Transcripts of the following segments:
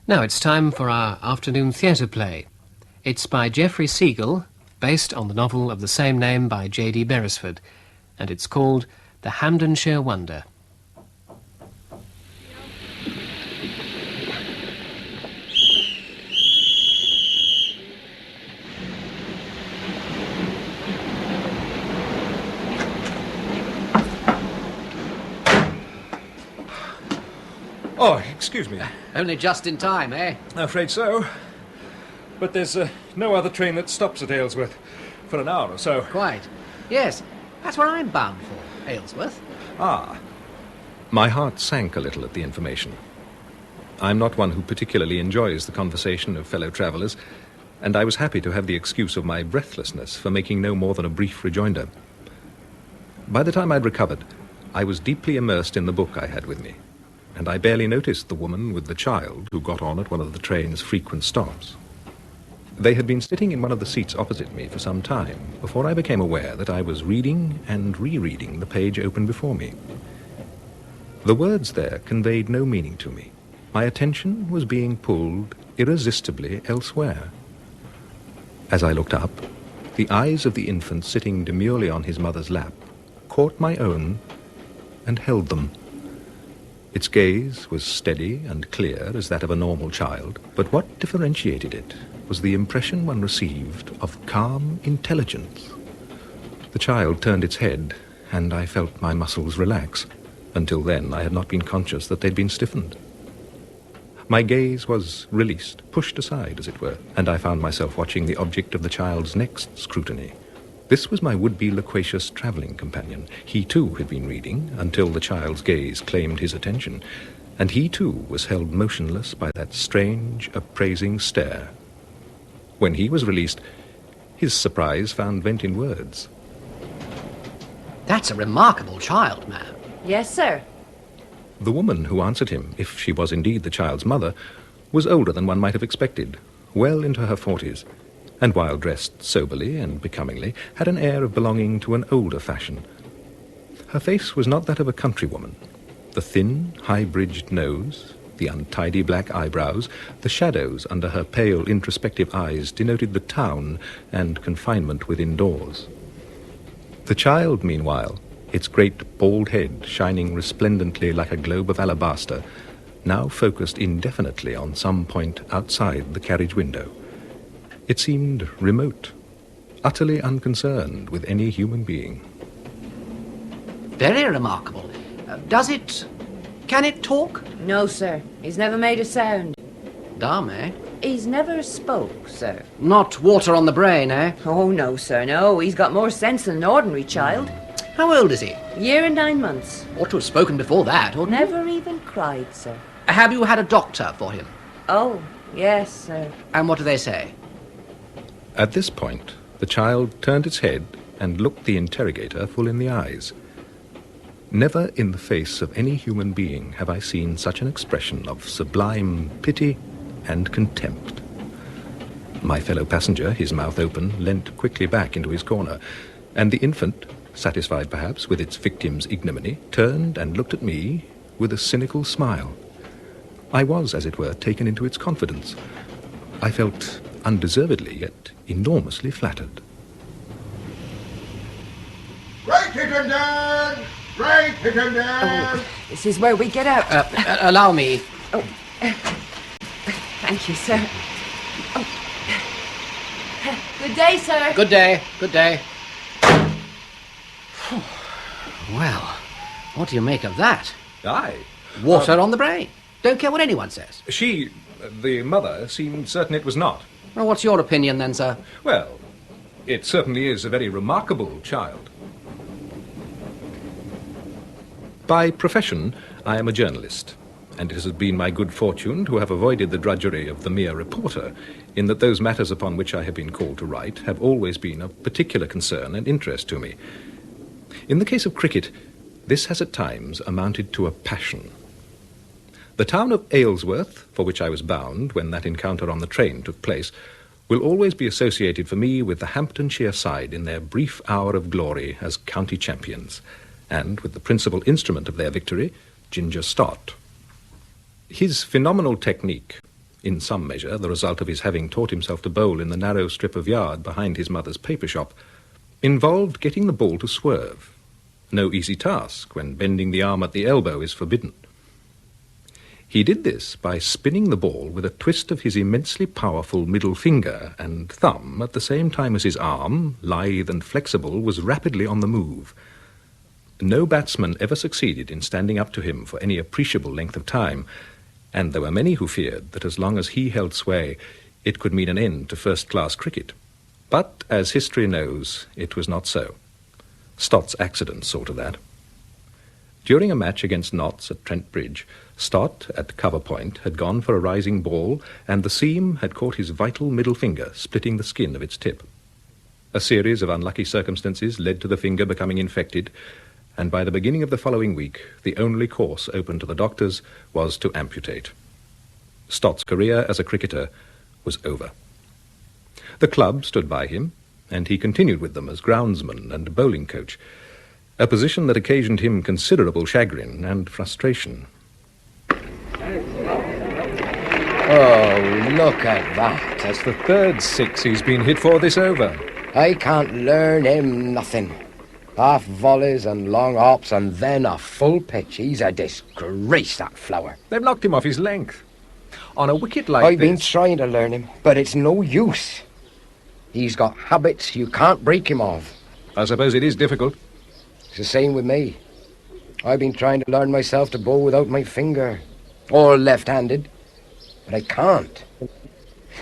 Now it's time for our afternoon theatre play. It's by Geoffrey Segal, based on the novel of the same name by J.D. Beresford, and it's called The Hampdenshire Wonder. Oh, excuse me. Only just in time, eh? I'm afraid so. But there's no other train that stops at Aylesworth for an hour or so. Quite. Yes, that's where I'm bound for, Aylesworth. Ah. My heart sank a little at the information. I'm not one who particularly enjoys the conversation of fellow travellers, and I was happy to have the excuse of my breathlessness for making no more than a brief rejoinder. By the time I'd recovered, I was deeply immersed in the book I had with me, and I barely noticed the woman with the child who got on at one of the train's frequent stops. They had been sitting in one of the seats opposite me for some time before I became aware that I was reading and rereading the page open before me. The words there conveyed no meaning to me. My attention was being pulled irresistibly elsewhere. As I looked up, the eyes of the infant sitting demurely on his mother's lap caught my own and held them. Its gaze was steady and clear as that of a normal child, but what differentiated it was the impression one received of calm intelligence. The child turned its head, and I felt my muscles relax. Until then, I had not been conscious that they'd been stiffened. My gaze was released, pushed aside, as it were, and I found myself watching the object of the child's next scrutiny. This was my would-be loquacious travelling companion. He, too, had been reading until the child's gaze claimed his attention, and he, too, was held motionless by that strange, appraising stare. When he was released, his surprise found vent in words. That's a remarkable child, ma'am. Yes, sir. The woman who answered him, if she was indeed the child's mother, was older than one might have expected, well into her 40s, and while dressed soberly and becomingly, had an air of belonging to an older fashion. Her face was not that of a countrywoman. The thin, high-bridged nose, the untidy black eyebrows, the shadows under her pale, introspective eyes denoted the town and confinement within doors. The child, meanwhile, its great bald head shining resplendently like a globe of alabaster, now focused indefinitely on some point outside the carriage window. It seemed remote, utterly unconcerned with any human being. Very remarkable. Can it talk? No, sir. He's never made a sound. Dumb, eh? He's never spoke, sir. Not water on the brain, eh? Oh, no, sir, no. He's got more sense than an ordinary child. How old is he? Year and 9 months. Ought to have spoken before that, oughtn't he? Never even cried, sir. Have you had a doctor for him? Oh, yes, sir. And what do they say? At this point, the child turned its head and looked the interrogator full in the eyes. Never in the face of any human being have I seen such an expression of sublime pity and contempt. My fellow passenger, his mouth open, leant quickly back into his corner, and the infant, satisfied perhaps with its victim's ignominy, turned and looked at me with a cynical smile. I was, as it were, taken into its confidence. I felt undeservedly, yet enormously flattered. Right it and down! Right it and down! Oh, this is where we get out. Allow me. Oh, thank you, sir. Oh. Good day, sir. Good day, good day. Well, what do you make of that? Aye. Water on the brain. Don't care what anyone says. She, the mother, seemed certain it was not. Well, what's your opinion then, sir? Well, it certainly is a very remarkable child. By profession, I am a journalist, and it has been my good fortune to have avoided the drudgery of the mere reporter, in that those matters upon which I have been called to write have always been of particular concern and interest to me. In the case of cricket, this has at times amounted to a passion. The town of Aylesworth, for which I was bound when that encounter on the train took place, will always be associated for me with the Hampdenshire side in their brief hour of glory as county champions, and with the principal instrument of their victory, Victor Stott. His phenomenal technique, in some measure the result of his having taught himself to bowl in the narrow strip of yard behind his mother's paper shop, involved getting the ball to swerve. No easy task when bending the arm at the elbow is forbidden. He did this by spinning the ball with a twist of his immensely powerful middle finger and thumb at the same time as his arm, lithe and flexible, was rapidly on the move. No batsman ever succeeded in standing up to him for any appreciable length of time, and there were many who feared that as long as he held sway, it could mean an end to first-class cricket. But, as history knows, it was not so. Stott's accident saw to that. During a match against Notts at Trent Bridge, Stott, at cover point, had gone for a rising ball, and the seam had caught his vital middle finger, splitting the skin of its tip. A series of unlucky circumstances led to the finger becoming infected, and by the beginning of the following week, the only course open to the doctors was to amputate. Stott's career as a cricketer was over. The club stood by him, and he continued with them as groundsman and bowling coach, a position that occasioned him considerable chagrin and frustration. Oh, look at that. That's the third six he's been hit for this over. I can't learn him nothing. Half volleys and long hops and then a full pitch. He's a disgrace, that flower. They've knocked him off his length. On a wicket like I've been this... trying to learn him, but it's no use. He's got habits you can't break him of. I suppose it is difficult. It's the same with me. I've been trying to learn myself to bowl without my finger, or left-handed, but I can't.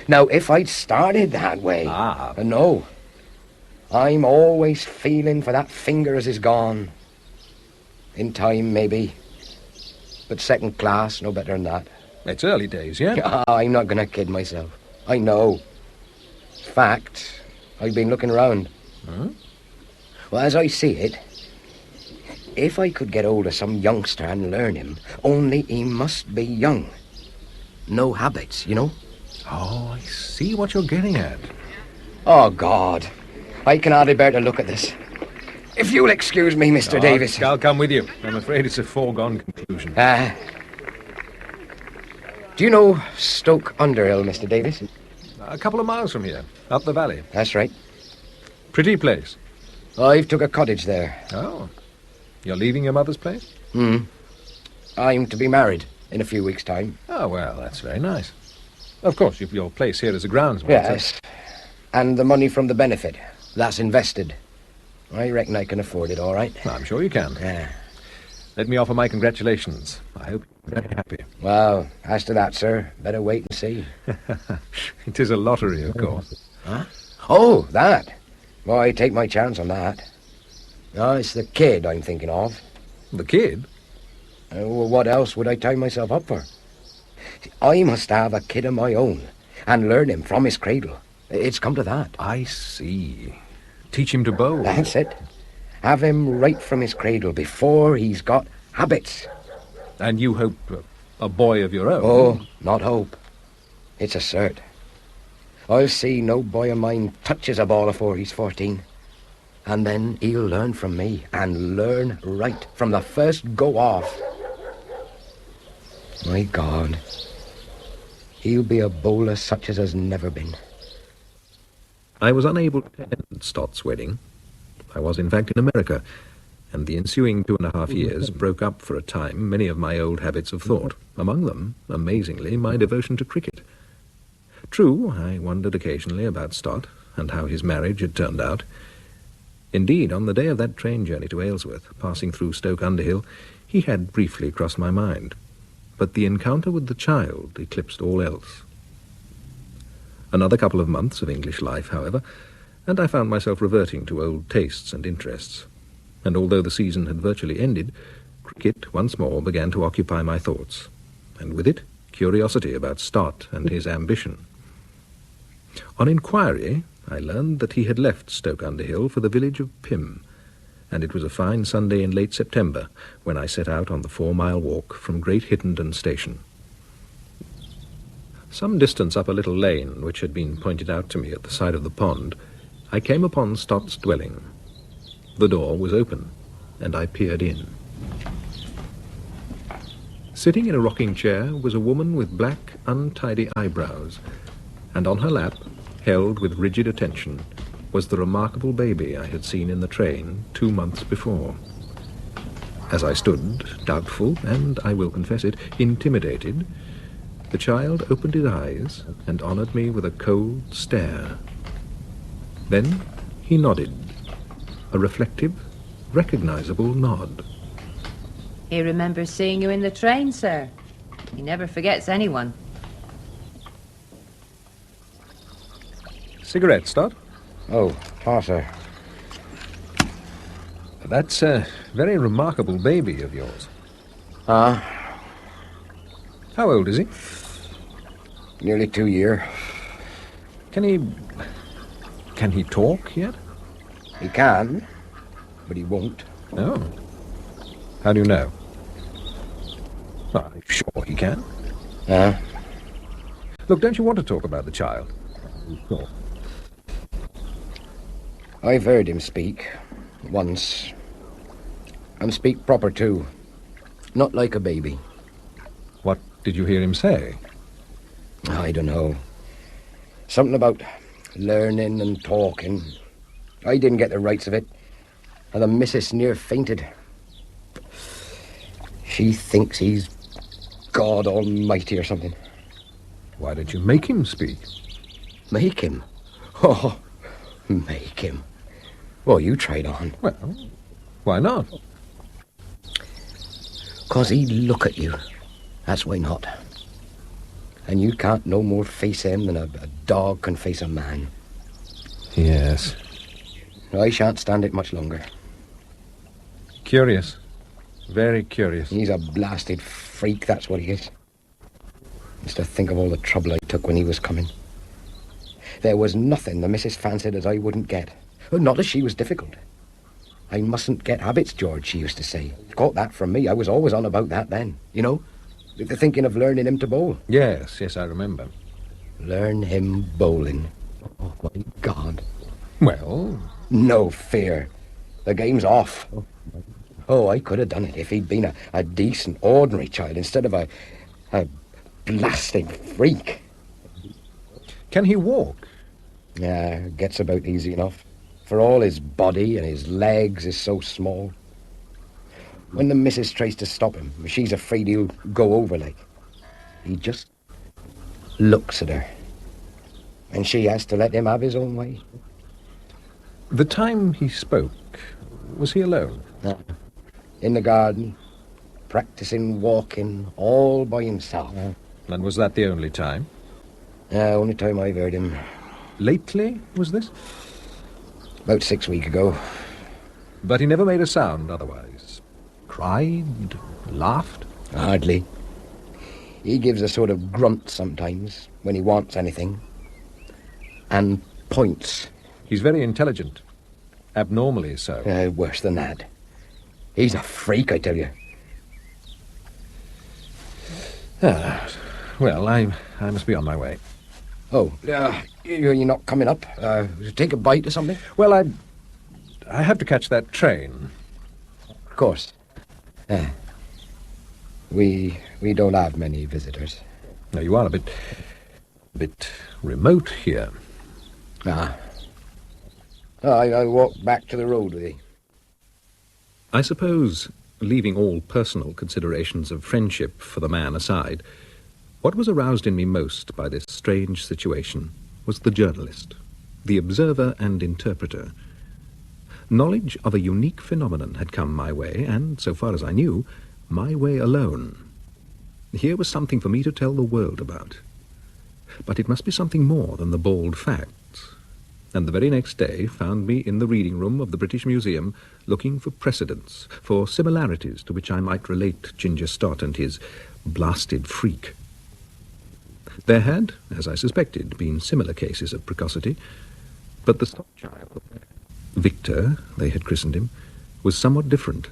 Now, if I'd started that way, no, I'm always feeling for that finger as is gone. In time, maybe, but second class, no better than that. It's early days, yeah? I'm not going to kid myself. I know. Fact, I've been looking around. Huh? Well, as I see it, if I could get hold of some youngster and learn him, only he must be young. No habits, you know? Oh, I see what you're getting at. Oh, God. I can hardly bear to look at this. If you'll excuse me, Mr. Davis. I'll come with you. I'm afraid it's a foregone conclusion. Do you know Stoke Underhill, Mr. Davis? A couple of miles from here, up the valley. That's right. Pretty place. I've took a cottage there. Oh. You're leaving your mother's place? I'm to be married in a few weeks' time. Oh, well, that's very nice. Of course, you've your place here as a groundsman. Yes. And the money from the benefit, that's invested. I reckon I can afford it, all right. I'm sure you can. Yeah. Let me offer my congratulations. I hope you're very happy. Well, as to that, sir, better wait and see. It is a lottery, of course. Huh? Oh, that. Well, I take my chance on that. No, it's the kid I'm thinking of. The kid? Well, what else would I tie myself up for? I must have a kid of my own and learn him from his cradle. It's come to that. I see. Teach him to bowl. That's it. Have him right from his cradle before he's got habits. And you hope a boy of your own? Oh, not hope. It's a cert. I'll see no boy of mine touches a ball afore he's 14. And then he'll learn from me, and learn right from the first go off. My God. He'll be a bowler such as has never been. I was unable to attend Stott's wedding. I was, in fact, in America, and the ensuing 2.5 years broke up for a time many of my old habits of thought, among them, amazingly, my devotion to cricket. True, I wondered occasionally about Stott, and how his marriage had turned out. Indeed, on the day of that train journey to Aylesworth, passing through Stoke Underhill, he had briefly crossed my mind. But the encounter with the child eclipsed all else. Another couple of months of English life, however, and I found myself reverting to old tastes and interests. And although the season had virtually ended, cricket once more began to occupy my thoughts, and with it, curiosity about Stott and his ambition. On inquiry, I learned that he had left Stoke Underhill for the village of Pym, and it was a fine Sunday in late September when I set out on the 4-mile walk from Great Hittenden Station. Some distance up a little lane, which had been pointed out to me at the side of the pond, I came upon Stott's dwelling. The door was open, and I peered in. Sitting in a rocking chair was a woman with black, untidy eyebrows, and on her lap, held with rigid attention, was the remarkable baby I had seen in the train 2 months before. As I stood, doubtful, and, I will confess it, intimidated, the child opened his eyes and honoured me with a cold stare. Then he nodded, a reflective, recognisable nod. He remembers seeing you in the train, sir. He never forgets anyone. Cigarette, Stott? Oh, sir. That's a very remarkable baby of yours. How old is he? Nearly 2 year. Can he talk yet? He can, but he won't. Oh. How do you know? Well, I'm sure he can. Look, don't you want to talk about the child? Sure. I've heard him speak, once. And speak proper too. Not like a baby. What did you hear him say? I don't know. Something about learning and talking. I didn't get the rights of it. And the missus near fainted. She thinks he's God Almighty or something. Why did you make him speak? Make him? Oh, make him. Well, you tried on. Well, why not? 'Cause he'd look at you. That's why not. And you can't no more face him than a dog can face a man. Yes. I shan't stand it much longer. Curious. Very curious. He's a blasted freak, that's what he is. Just to think of all the trouble I took when he was coming. There was nothing the missus fancied as I wouldn't get. Not as she was difficult. I mustn't get habits, George, she used to say. Caught that from me. I was always on about that then. You know, the thinking of learning him to bowl. Yes, I remember. Learn him bowling. Oh, my God. Well... No fear. The game's off. Oh, I could have done it if he'd been a decent, ordinary child instead of a blasting freak. Can he walk? Yeah, gets about easy enough. For all his body and his legs is so small. When the missus tries to stop him, she's afraid he'll go over like. He just looks at her. And she has to let him have his own way. The time he spoke, was he alone? In the garden, practicing walking all by himself. And was that the only time? Only time I've heard him. Lately, was this? About 6 weeks ago. But he never made a sound otherwise? Cried? Laughed? Hardly. He gives a sort of grunt sometimes when he wants anything. And points. He's very intelligent. Abnormally so. Worse than that. He's a freak, I tell you. Well, I must be on my way. Oh, you're not coming up? Take a bite or something? Well, I have to catch that train. Of course. We don't have many visitors. No, you are a bit remote here. I'll walk back to the road with you. I suppose, leaving all personal considerations of friendship for the man aside, what was aroused in me most by this strange situation was the journalist, the observer and interpreter. Knowledge of a unique phenomenon had come my way, and, so far as I knew, my way alone. Here was something for me to tell the world about. But it must be something more than the bald facts. And the very next day found me in the reading room of the British Museum looking for precedents, for similarities to which I might relate Ginger Stott and his blasted freak. There had, as I suspected, been similar cases of precocity, but the Stott child, Victor, they had christened him, was somewhat different.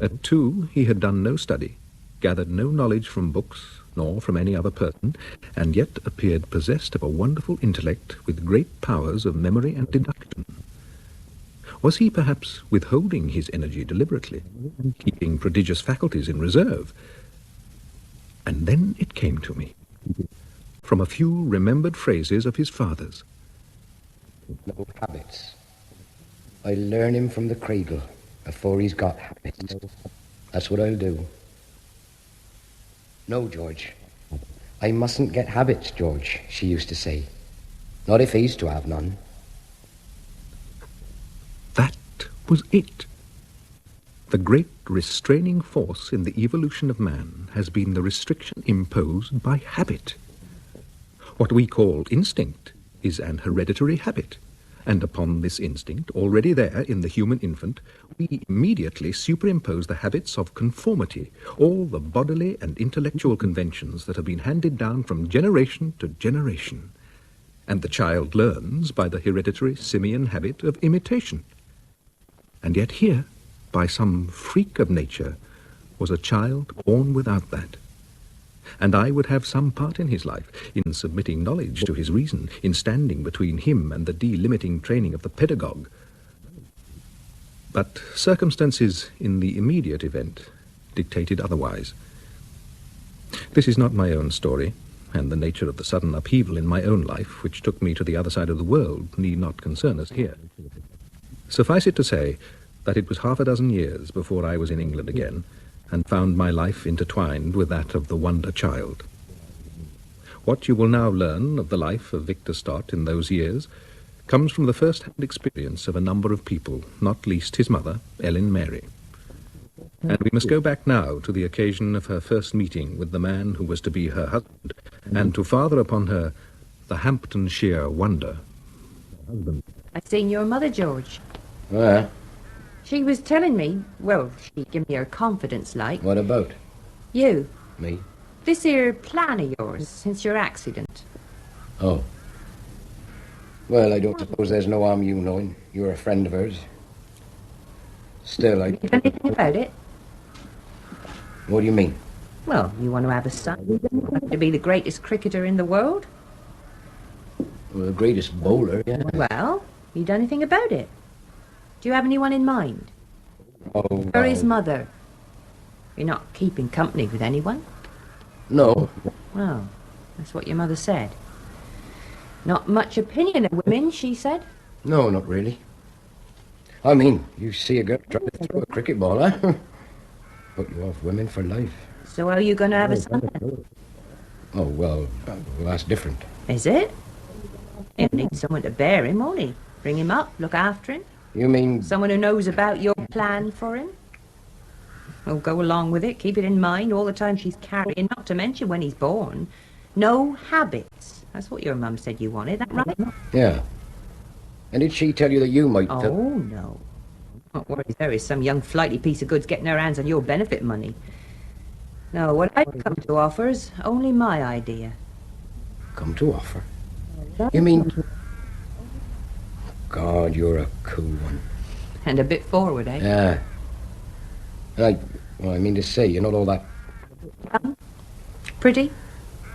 At 2, he had done no study, gathered no knowledge from books, nor from any other person, and yet appeared possessed of a wonderful intellect with great powers of memory and deduction. Was he perhaps withholding his energy deliberately, and keeping prodigious faculties in reserve? And then it came to me, from a few remembered phrases of his father's. No habits. I learn him from the cradle before he's got habits. That's what I'll do. No, George. I mustn't get habits, George, she used to say. Not if he's to have none. That was it. The great restraining force in the evolution of man has been the restriction imposed by habit. What we call instinct is an hereditary habit, and upon this instinct, already there in the human infant, we immediately superimpose the habits of conformity, all the bodily and intellectual conventions that have been handed down from generation to generation. And the child learns by the hereditary simian habit of imitation. And yet here, by some freak of nature, was a child born without that. And I would have some part in his life, in submitting knowledge to his reason, in standing between him and the delimiting training of the pedagogue. But circumstances in the immediate event dictated otherwise. This is not my own story, and the nature of the sudden upheaval in my own life, which took me to the other side of the world, need not concern us here. Suffice it to say that it was half a dozen years before I was in England again, and found my life intertwined with that of the wonder child. What you will now learn of the life of Victor Stott in those years comes from the first-hand experience of a number of people, not least his mother, Ellen Mary. And we must go back now to the occasion of her first meeting with the man who was to be her husband, and to father upon her the Hampdenshire Wonder. I've seen your mother, George. Where? She was telling me, well, she gave me her confidence, like. What about? You. Me? This here plan of yours, since your accident. Oh. Well, I don't suppose there's no harm you knowing. You're a friend of hers. Still, You know anything about it? What do you mean? Well, you want to have a son. You want to be the greatest cricketer in the world. Well, the greatest bowler, yeah. Well, you done anything about it? Do you have anyone in mind? Oh, Or his mother? You're not keeping company with anyone? No. Well, that's what your mother said. Not much opinion of women, she said. No, not really. I mean, you see a girl try to throw a cricket ball, huh? Put you off women for life. So how are you going to have a son then? Oh, well, that's different. Is it? He'll need someone to bear him, won't he? Bring him up, look after him. You mean... Someone who knows about your plan for him. Well, go along with it. Keep it in mind all the time she's carrying, not to mention when he's born. No habits. That's what your mum said you wanted, that right? Yeah. And did she tell you that you might... Oh, no. Don't worry, there is some young flighty piece of goods getting her hands on your benefit money. No, what I've come to offer is only my idea. Come to offer? You mean... God, you're a cool one. And a bit forward, eh? Yeah. I mean to say, you're not all that... Pretty?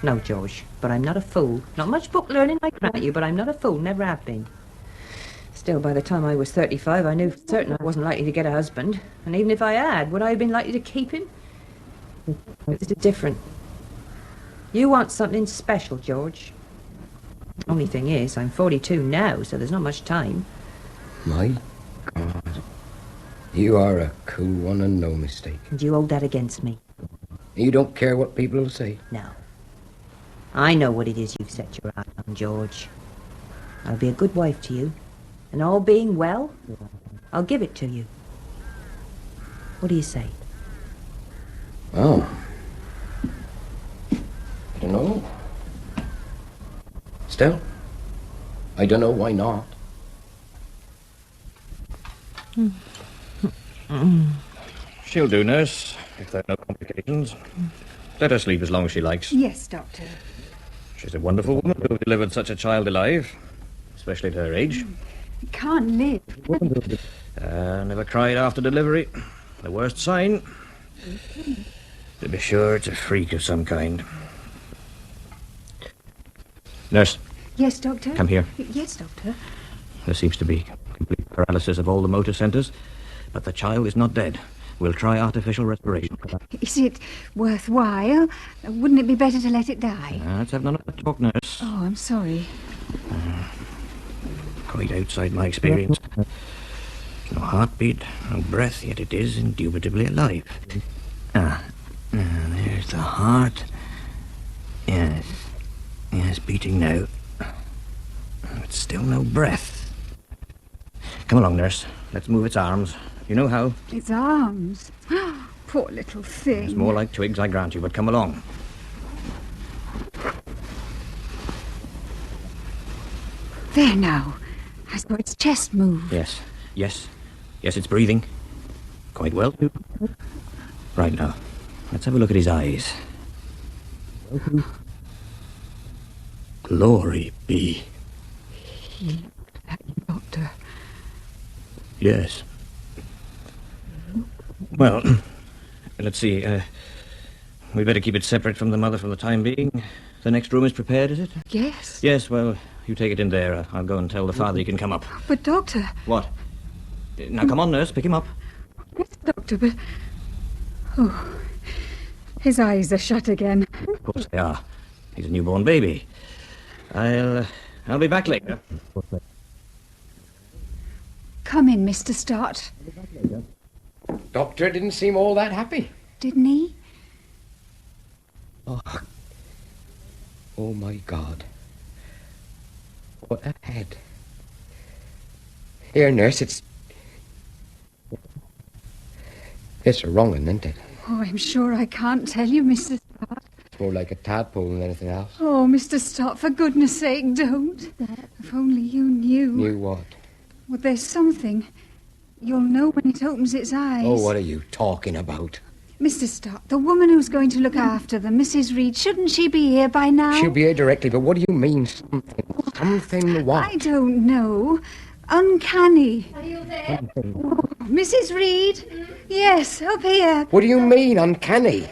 No, George, but I'm not a fool. Not much book learning, I grant you, but I'm not a fool, never have been. Still, by the time I was 35, I knew for certain I wasn't likely to get a husband. And even if I had, would I have been likely to keep him? This is different. You want something special, George. Only thing is, I'm 42 now, so there's not much time. My God. You are a cool one and no mistake. And you hold that against me? You don't care what people will say? No. I know what it is you've set your eye on, George. I'll be a good wife to you. And all being well, I'll give it to you. What do you say? Oh. I don't know. Still, I don't know why not. She'll do, nurse, if there are no complications. Let her sleep as long as she likes. Yes, Doctor. She's a wonderful woman to have delivered such a child alive, especially at her age. He can't live. Never cried after delivery. The worst sign. To be sure, it's a freak of some kind. Nurse, Yes, Doctor? come here. Yes, Doctor. There seems to be complete paralysis of all the motor centres, but the child is not dead. We'll try artificial respiration. Is it worthwhile? Wouldn't it be better to let it die? Let's have none of that talk, nurse. Oh, I'm sorry. Quite outside my experience. No heartbeat, no breath, yet it is indubitably alive. There's the heart. Yes, beating now. But still no breath. Come along, nurse. Let's move its arms. You know how? Its arms. Poor little thing. It's more like twigs, I grant you, but come along. There now. I saw its chest move. Yes, it's breathing. Quite well, too. Right now, let's have a look at his eyes. Glory be. Doctor. Yes. Well, let's see. We'd better keep it separate from the mother for the time being. The next room is prepared, is it? Yes. Yes, well, you take it in there. I'll go and tell the father he can come up. But, Doctor... What? Now, come on, nurse, pick him up. Yes, Doctor, but... Oh, his eyes are shut again. Of course they are. He's a newborn baby. I'll be back later. Come in, Mr. Stott. Doctor didn't seem all that happy. Didn't he? Oh, my God. What a head. Here, nurse, it's a wrong one, isn't it? Oh, I'm sure I can't tell you, Mr. Stott. It's more like a tadpole than anything else. Oh, Mr. Stott, for goodness sake, don't. If only you knew. Knew what? Well, there's something. You'll know when it opens its eyes. Oh, what are you talking about? Mr. Stott, the woman who's going to look after them, Mrs. Reed, shouldn't she be here by now? She'll be here directly, but what do you mean, something? Something what? I don't know. Uncanny. Are you there? Oh, Mrs. Reed? Yes, up here. What do you mean, uncanny?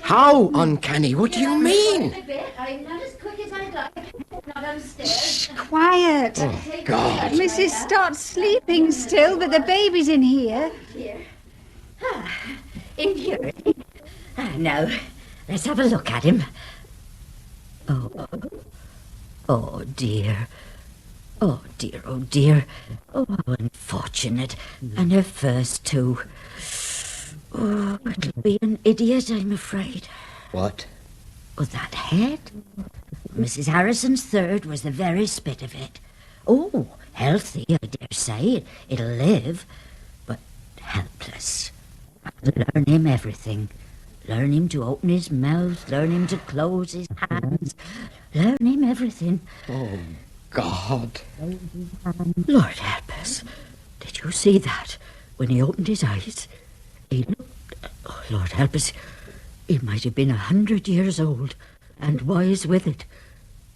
How uncanny? What do you mean? I'm not as quick as I'd like. Not upstairs. Quiet. Oh, God. Mrs. Stott's sleeping still, but the baby's in here. Here. In here. Now, let's have a look at him. Oh, dear. Oh, dear, oh, dear. Oh, how unfortunate. And her first, too. Oh, it'll be an idiot, I'm afraid. What? Oh, that head. Mrs. Harrison's third was the very spit of it. Oh, healthy, I dare say. It'll live. But helpless. I'll learn him everything. Learn him to open his mouth. Learn him to close his hands. Learn him everything. Oh, God. Lord help us. Did you see that? When he opened his eyes, he looked... Oh, Lord help us. He might have been 100 years old, and wise with it.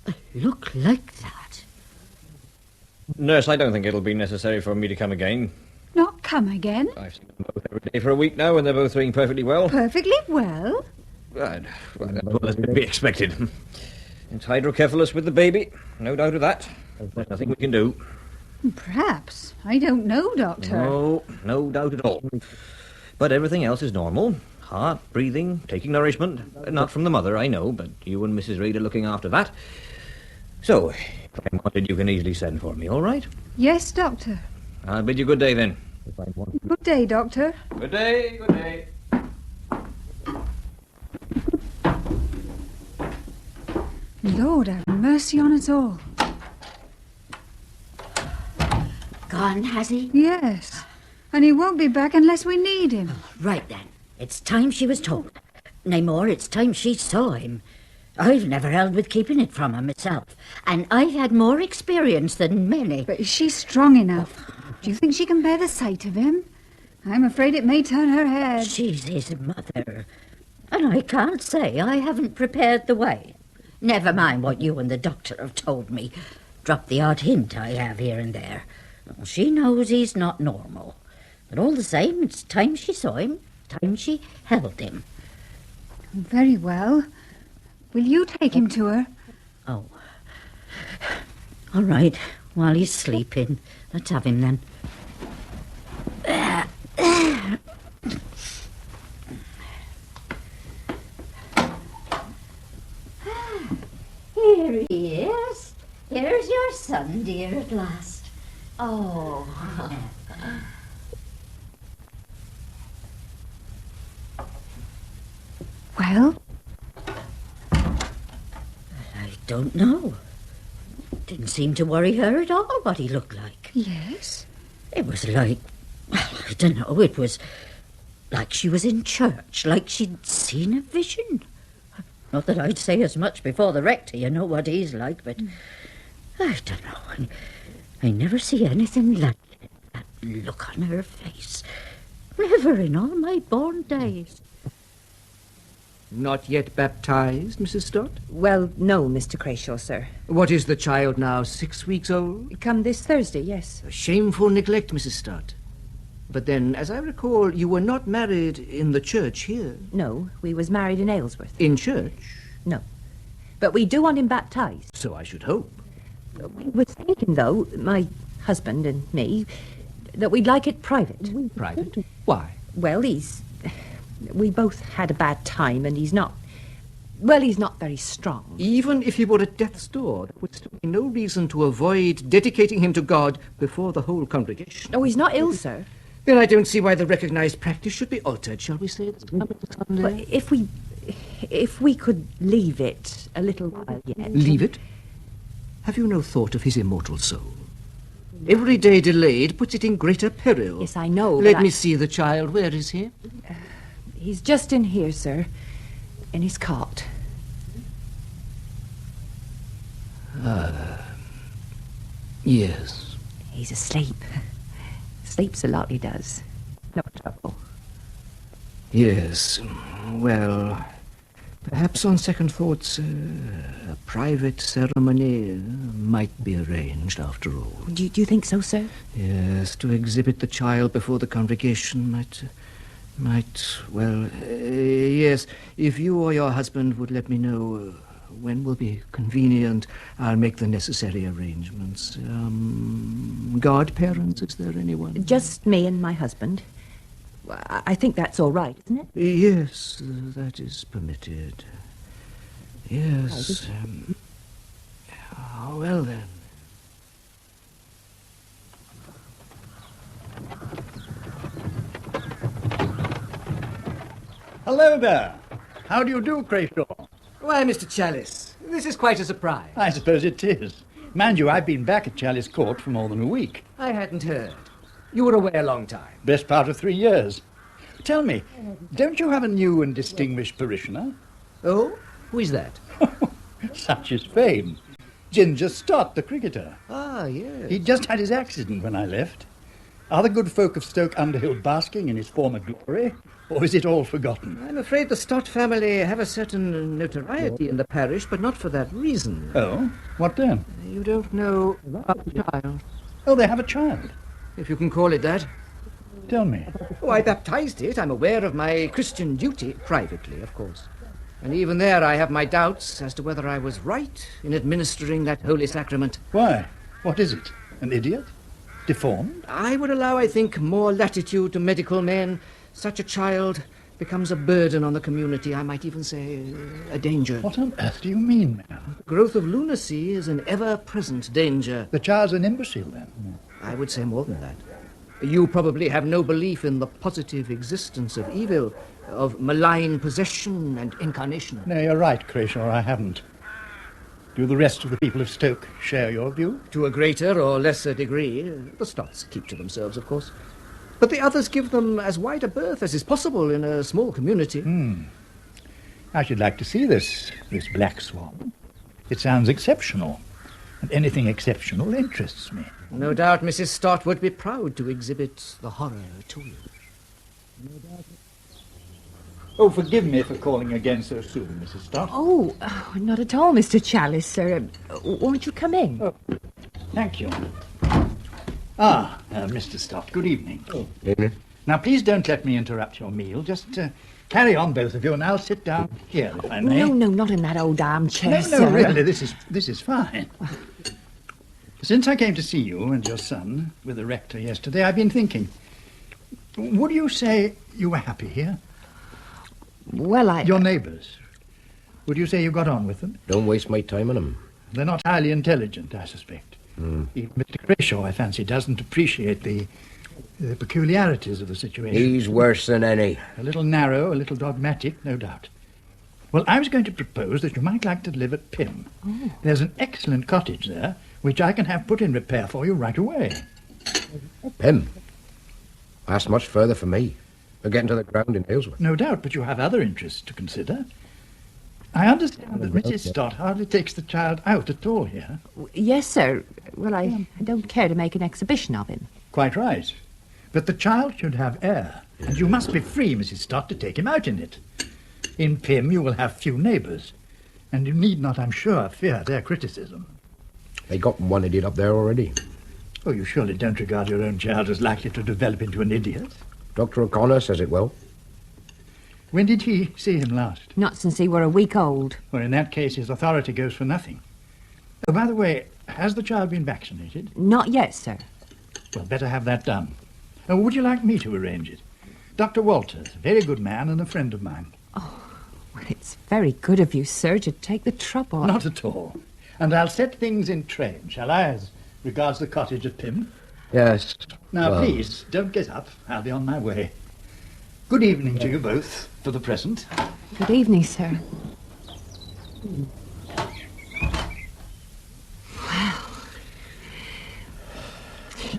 A look like that. Nurse, I don't think it'll be necessary for me to come again. Not come again? I've seen them both every day for a week now, and they're both doing perfectly well. Perfectly well. Right. Well, that's what was to be expected. It's hydrocephalus with the baby, no doubt of that. There's nothing we can do. Perhaps. I don't know, Doctor. No doubt at all. But everything else is normal. Heart, breathing, taking nourishment. Not from the mother, I know, but you and Mrs. Reed are looking after that. So, if I'm wanted, you can easily send for me, all right? Yes, Doctor. I'll bid you good day, then. Good day, Doctor. Good day, good day. Lord have mercy on us all. Gone, has he? Yes. And he won't be back unless we need him. Right then. It's time she was told. Nay more, it's time she saw him. I've never held with keeping it from her myself, and I've had more experience than many. But is she strong enough? Do you think she can bear the sight of him? I'm afraid it may turn her head. She's his mother, and I can't say I haven't prepared the way. Never mind what you and the doctor have told me. Drop the odd hint I have here and there. She knows he's not normal. But all the same, it's time she saw him, time she held him. Very well. Will you take him to her? Oh. All right, while he's sleeping. Let's have him then. here he is. Here's your son, dear, at last. Oh. Well? I don't know. Didn't seem to worry her at all what he looked like. Yes? It was like, well, I don't know, it was like she was in church, like she'd seen a vision. Not that I'd say as much before the rector, you know what he's like, but I don't know. I never see anything like it, that look on her face. Never in all my born days. Not yet baptized, Mrs. Stott? Well, no, Mr. Crayshaw, sir. What is the child now, 6 weeks old? Come this Thursday, yes. A shameful neglect, Mrs. Stott. But then, as I recall, you were not married in the church here. No, we was married in Aylesworth. In church? No. But we do want him baptized. So I should hope. We were thinking, though, my husband and me, that we'd like it private. Private? Why? Well, we both had a bad time, and he's not very strong. Even if he were at death's door, there would still be no reason to avoid dedicating him to God before the whole congregation. Oh, he's not ill, sir. Then I don't see why the recognized practice should be altered, shall we say, this coming Sunday? Well, if we could leave it a little while yet. Leave it? Have you no thought of his immortal soul? Every day delayed puts it in greater peril. Yes, I know. Let me see the child. Where is he? He's just in here, sir, in his cot. Yes. He's asleep. Sleeps a lot, he does. No trouble. Yes. Well, perhaps on second thoughts, a private ceremony might be arranged after all. Do you think so, sir? Yes, to exhibit the child before the congregation yes, if you or your husband would let me know when will be convenient, I'll make the necessary arrangements. Godparents, is there anyone? Just me and my husband. I think that's all right, isn't it? Yes, that is permitted. Yes. Well, then. Hello there. How do you do, Crayshaw? Why, Mr. Chalice, this is quite a surprise. I suppose it is. Mind you, I've been back at Chalice Court for more than a week. I hadn't heard. You were away a long time. Best part of 3 years. Tell me, don't you have a new and distinguished parishioner? Oh? Who is that? Such is fame. Ginger Stott, the cricketer. Ah, yes. He just had his accident when I left. Are the good folk of Stoke Underhill basking in his former glory, or is it all forgotten? I'm afraid the Stott family have a certain notoriety in the parish, but not for that reason. Oh? What then? You don't know about the child. Oh, they have a child? If you can call it that. Tell me. Oh, I baptized it. I'm aware of my Christian duty, privately, of course. And even there I have my doubts as to whether I was right in administering that holy sacrament. Why? What is it? An idiot? Deformed? I would allow, I think, more latitude to medical men. Such a child becomes a burden on the community. I might even say a danger. What on earth do you mean, man? The growth of lunacy is an ever-present danger. The child's an imbecile, then? I would say more than that. You probably have no belief in the positive existence of evil, of malign possession and incarnation. No, you're right, Crayshaw, I haven't. Do the rest of the people of Stoke share your view? To a greater or lesser degree. The Stotts keep to themselves, of course. But the others give them as wide a berth as is possible in a small community. I should like to see this black swan. It sounds exceptional, and anything exceptional interests me. No doubt Mrs. Stott would be proud to exhibit the horror to you. Oh, forgive me for calling again so soon, Mrs. Stott. Oh, not at all, Mr. Chalice, sir. Won't you come in? Oh, thank you. Mr. Stott, good evening. Evening. Now, please don't let me interrupt your meal. Just carry on, both of you, and I'll sit down here, if I may. No, not in that old armchair, No, sir. really, this is fine. Since I came to see you and your son with the rector yesterday, I've been thinking, would you say you were happy here? Well, Your neighbours, would you say you got on with them? Don't waste my time on them. They're not highly intelligent, I suspect. Even Mr. Crayshaw, I fancy, doesn't appreciate the peculiarities of the situation. He's worse than any. A little narrow, a little dogmatic, no doubt. Well, I was going to propose that you might like to live at Pym. Oh. There's an excellent cottage there, which I can have put in repair for you right away. Pym? That's much further for me. We're getting to the ground in Aylesworth. No doubt, but you have other interests to consider. I understand that Mrs. Stott hardly takes the child out at all here. Yes, sir. Well, I don't care to make an exhibition of him. Quite right. But the child should have air, and you must be free, Mrs. Stott, to take him out in it. In Pym you will have few neighbours, and you need not, I'm sure, fear their criticism. They got one idiot up there already. Oh, you surely don't regard your own child as likely to develop into an idiot? Dr. O'Connor says it will. When did he see him last? Not since he were a week old. Well, in that case, his authority goes for nothing. Oh, by the way, has the child been vaccinated? Not yet, sir. Well, better have that done. Oh, would you like me to arrange it? Dr. Walters, a very good man and a friend of mine. Well, it's very good of you, sir, to take the trouble. Not at all. And I'll set things in train, shall I, as regards the cottage at Pym? Yes. Now, well, please, don't get up. I'll be on my way. Good evening to you both, for the present. Good evening, sir. Well,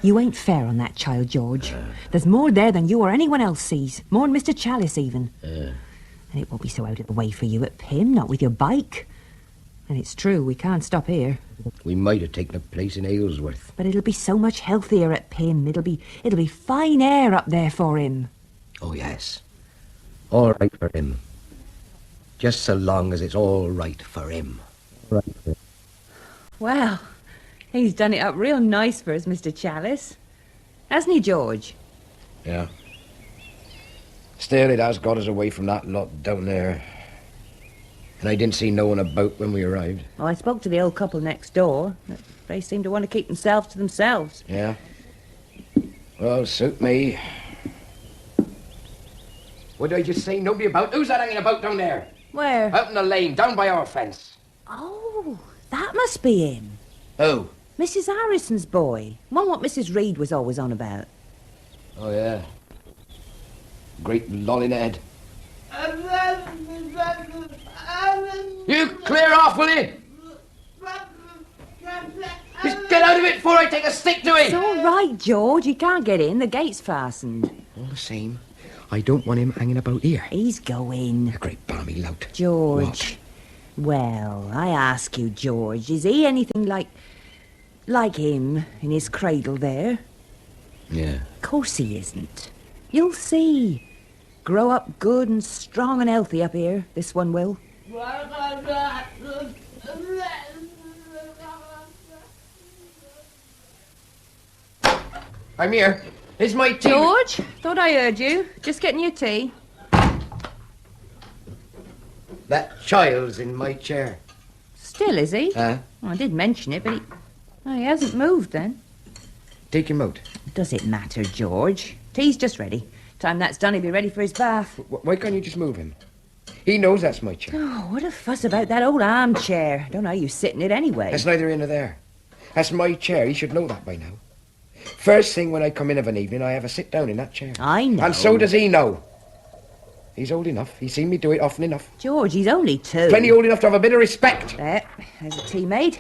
you ain't fair on that child, George. There's more there than you or anyone else sees. More than Mr. Chalice, even. And it won't be so out of the way for you at Pym, not with your bike. And it's true, we can't stop here. we might have taken a place in Aylesworth. But it'll be so much healthier at Pym. It'll be fine air up there for him. Oh, yes. All right for him. Just so long as it's all right for him. Right. Well, he's done it up real nice for us, Mr. Chalice. Hasn't he, George? Yeah. Still, it has got us away from that lot down there. And I didn't see no one about when we arrived. Well, I spoke to the old couple next door. They seem to want to keep themselves to themselves. Yeah. Well, suit me. What did I just say? Nobody about? Who's that hanging about down there? Where? Out in the lane, down by our fence. Oh, that must be him. Who? Mrs. Harrison's boy. One what Mrs. Reed was always on about. Oh, yeah. Great lollin' head. You clear off, will you? Just get out of it before I take a stick to it. It's all right, George. He can't get in. The gate's fastened. All the same, I don't want him hanging about here. He's going. A great balmy lout. George. What? Well, I ask you, George, is he anything like him in his cradle there? Yeah. Of course he isn't. You'll see. Grow up good and strong and healthy up here, this one will. I'm here. It's my tea. George, thought I heard you. Just getting your tea. That child's in my chair. Still, is he? Huh? Well, I did mention it, but he hasn't moved then. Take him out. Does it matter, George? Tea's just ready. Time that's done, he'll be ready for his bath. Why can't you just move him? He knows that's my chair. Oh, what a fuss about that old armchair. Don't know how you sit in it anyway. That's neither here nor there. That's my chair. He should know that by now. First thing when I come in of an evening, I have a sit down in that chair. I know. And so does he know. He's old enough. He's seen me do it often enough. George, he's only 2. Plenty old enough to have a bit of respect. There's a tea made.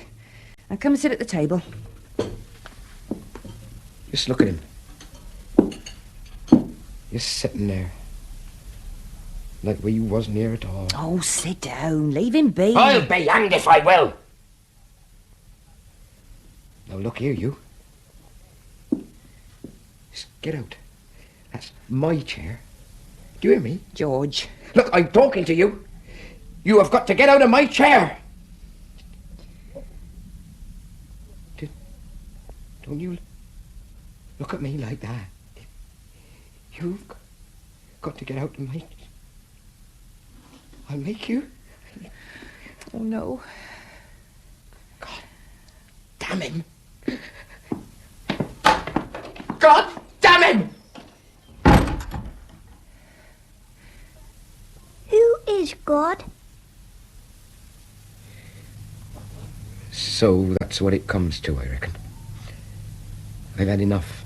Now come and sit at the table. Just look at him. Just sitting there. Like we wasn't here at all. Oh, sit down. Leave him be. I'll be hanged if I will. Now look here, you. Just get out. That's my chair. Do you hear me? George. Look, I'm talking to you. You have got to get out of my chair. Don't you look at me like that. You've got to get out of my... I'll make you. Oh, no. God damn him. God damn him! Who is God? So that's what it comes to, I reckon. I've had enough.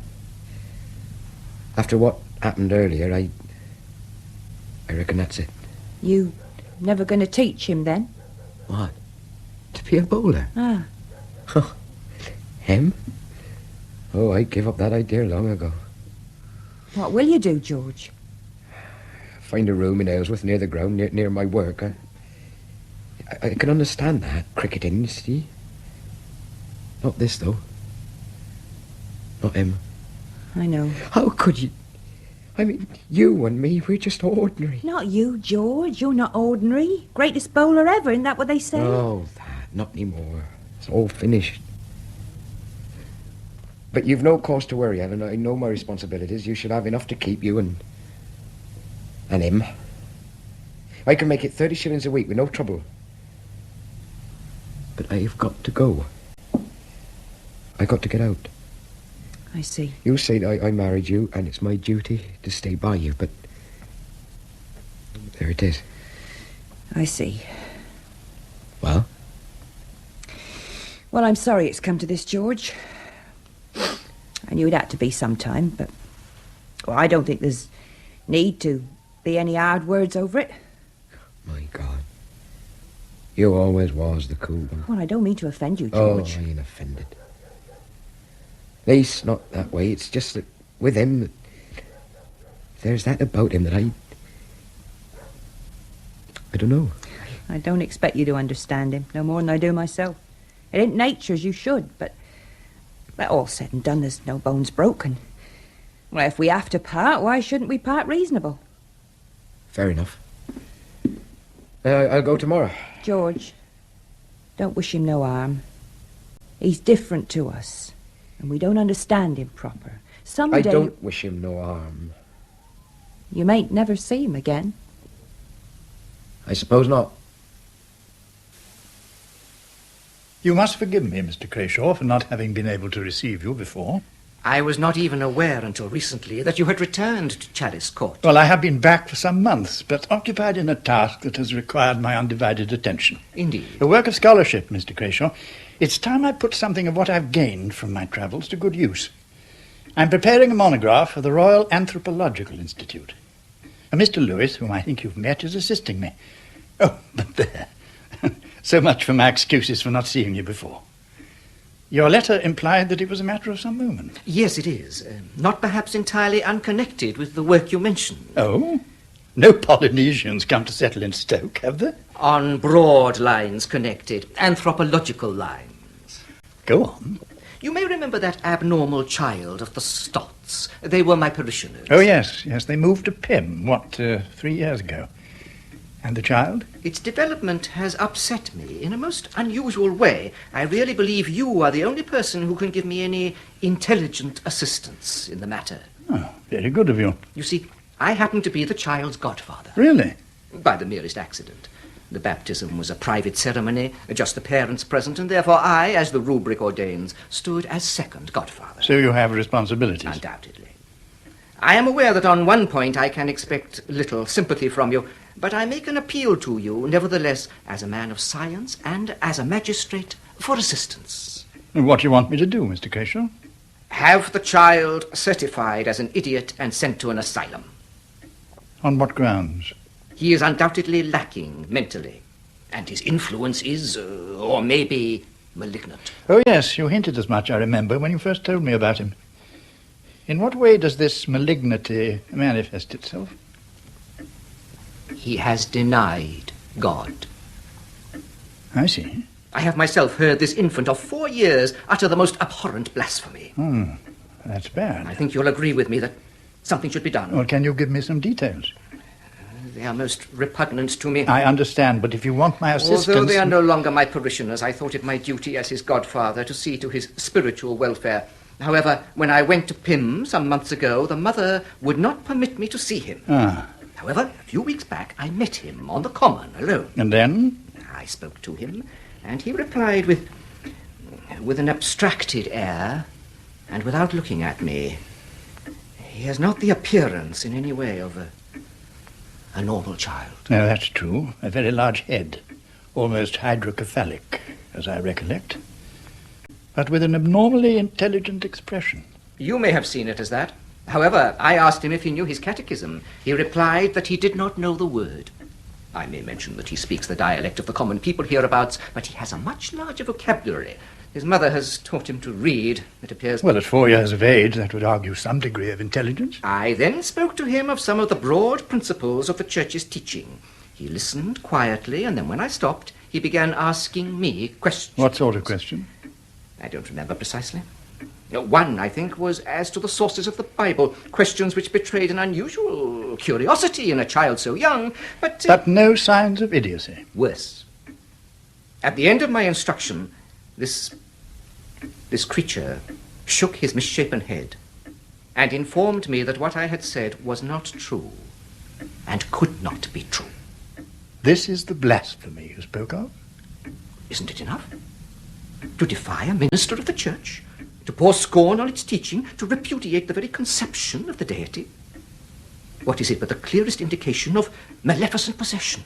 After what happened earlier, I reckon that's it. You never going to teach him then? What? To be a bowler? Ah. Him? Oh, I gave up that idea long ago. What will you do, George? Find a room in Aylesworth near the ground, near my work. I can understand that, cricketing, you see. Not this, though. Not him. I know. How could you? I mean, you and me, we're just ordinary. Not you, George. You're not ordinary. Greatest bowler ever, isn't that what they say? Oh, that, not anymore. It's all finished. But you've no cause to worry, Ellen. I know my responsibilities. You should have enough to keep you and him. I can make it 30 shillings a week with no trouble. But I've got to go. I got to get out. I see. You say I married you, and it's my duty to stay by you, but there it is. I see. Well? Well, I'm sorry it's come to this, George. I knew it had to be sometime, but I don't think there's need to be any hard words over it. My God. You always was the cool one. Well, I don't mean to offend you, George. Oh, I ain't offended. At least not that way. It's just that with him, there's that about him that I don't know. I don't expect you to understand him, no more than I do myself. It ain't nature as you should, but that all said and done, there's no bones broken. Well, if we have to part, why shouldn't we part reasonable? Fair enough. I'll go tomorrow. George, don't wish him no harm. He's different to us, and we don't understand him proper. Someday... I don't wish him no harm. You mayn't never see him again. I suppose not. You must forgive me, Mr. Crayshaw, for not having been able to receive you before. I was not even aware until recently that you had returned to Chalice Court. Well, I have been back for some months, but occupied in a task that has required my undivided attention. Indeed. The work of scholarship, Mr. Crayshaw. It's time I put something of what I've gained from my travels to good use. I'm preparing a monograph for the Royal Anthropological Institute. Mr. Lewis, whom I think you've met, is assisting me. Oh, but there. So much for my excuses for not seeing you before. Your letter implied that it was a matter of some moment. Yes, it is. Not perhaps entirely unconnected with the work you mentioned. Oh? No Polynesians come to settle in Stoke, have they? On broad lines connected. Anthropological lines. Go on. You may remember that abnormal child of the Stotts. They were my parishioners. Oh, yes. They moved to Pym, 3 years ago. And the child? Its development has upset me in a most unusual way. I really believe you are the only person who can give me any intelligent assistance in the matter. Oh, very good of you. You see, I happen to be the child's godfather. Really? By the merest accident. The baptism was a private ceremony, just the parents present, and therefore I, as the rubric ordains, stood as second godfather. So you have responsibilities? Undoubtedly. I am aware that on one point I can expect little sympathy from you, but I make an appeal to you, nevertheless, as a man of science and as a magistrate, for assistance. And what do you want me to do, Mr. Crayshaw? Have the child certified as an idiot and sent to an asylum. On what grounds? He is undoubtedly lacking mentally, and his influence is, or maybe, malignant. Oh, yes, you hinted as much, I remember, when you first told me about him. In what way does this malignity manifest itself? He has denied God. I see. I have myself heard this infant of 4 years utter the most abhorrent blasphemy. That's bad. I think you'll agree with me that something should be done. Well, can you give me some details? They are most repugnant to me. I understand, but if you want my assistance... Although they are no longer my parishioners, I thought it my duty as his godfather to see to his spiritual welfare. However, when I went to Pym some months ago, the mother would not permit me to see him. However, a few weeks back, I met him on the common alone. And then? I spoke to him, and he replied with an abstracted air, and without looking at me. He has not the appearance in any way of a normal child. No, that's true. A very large head, almost hydrocephalic, as I recollect. but with an abnormally intelligent expression. You may have seen it as that. However, I asked him if he knew his catechism. He replied that he did not know the word. I may mention that he speaks the dialect of the common people hereabouts, but he has a much larger vocabulary. His mother has taught him to read, it appears. Well, at 4 years of age, that would argue some degree of intelligence. I then spoke to him of some of the broad principles of the Church's teaching. He listened quietly, and then when I stopped, he began asking me questions. What sort of question? I don't remember precisely. One, I think, was as to the sources of the Bible, questions which betrayed an unusual curiosity in a child so young, but... But no signs of idiocy. Worse. At the end of my instruction, this creature shook his misshapen head and informed me that what I had said was not true and could not be true. This is the blasphemy you spoke of? Isn't it enough? To defy a minister of the Church, to pour scorn on its teaching, to repudiate the very conception of the deity? What is it but the clearest indication of maleficent possession?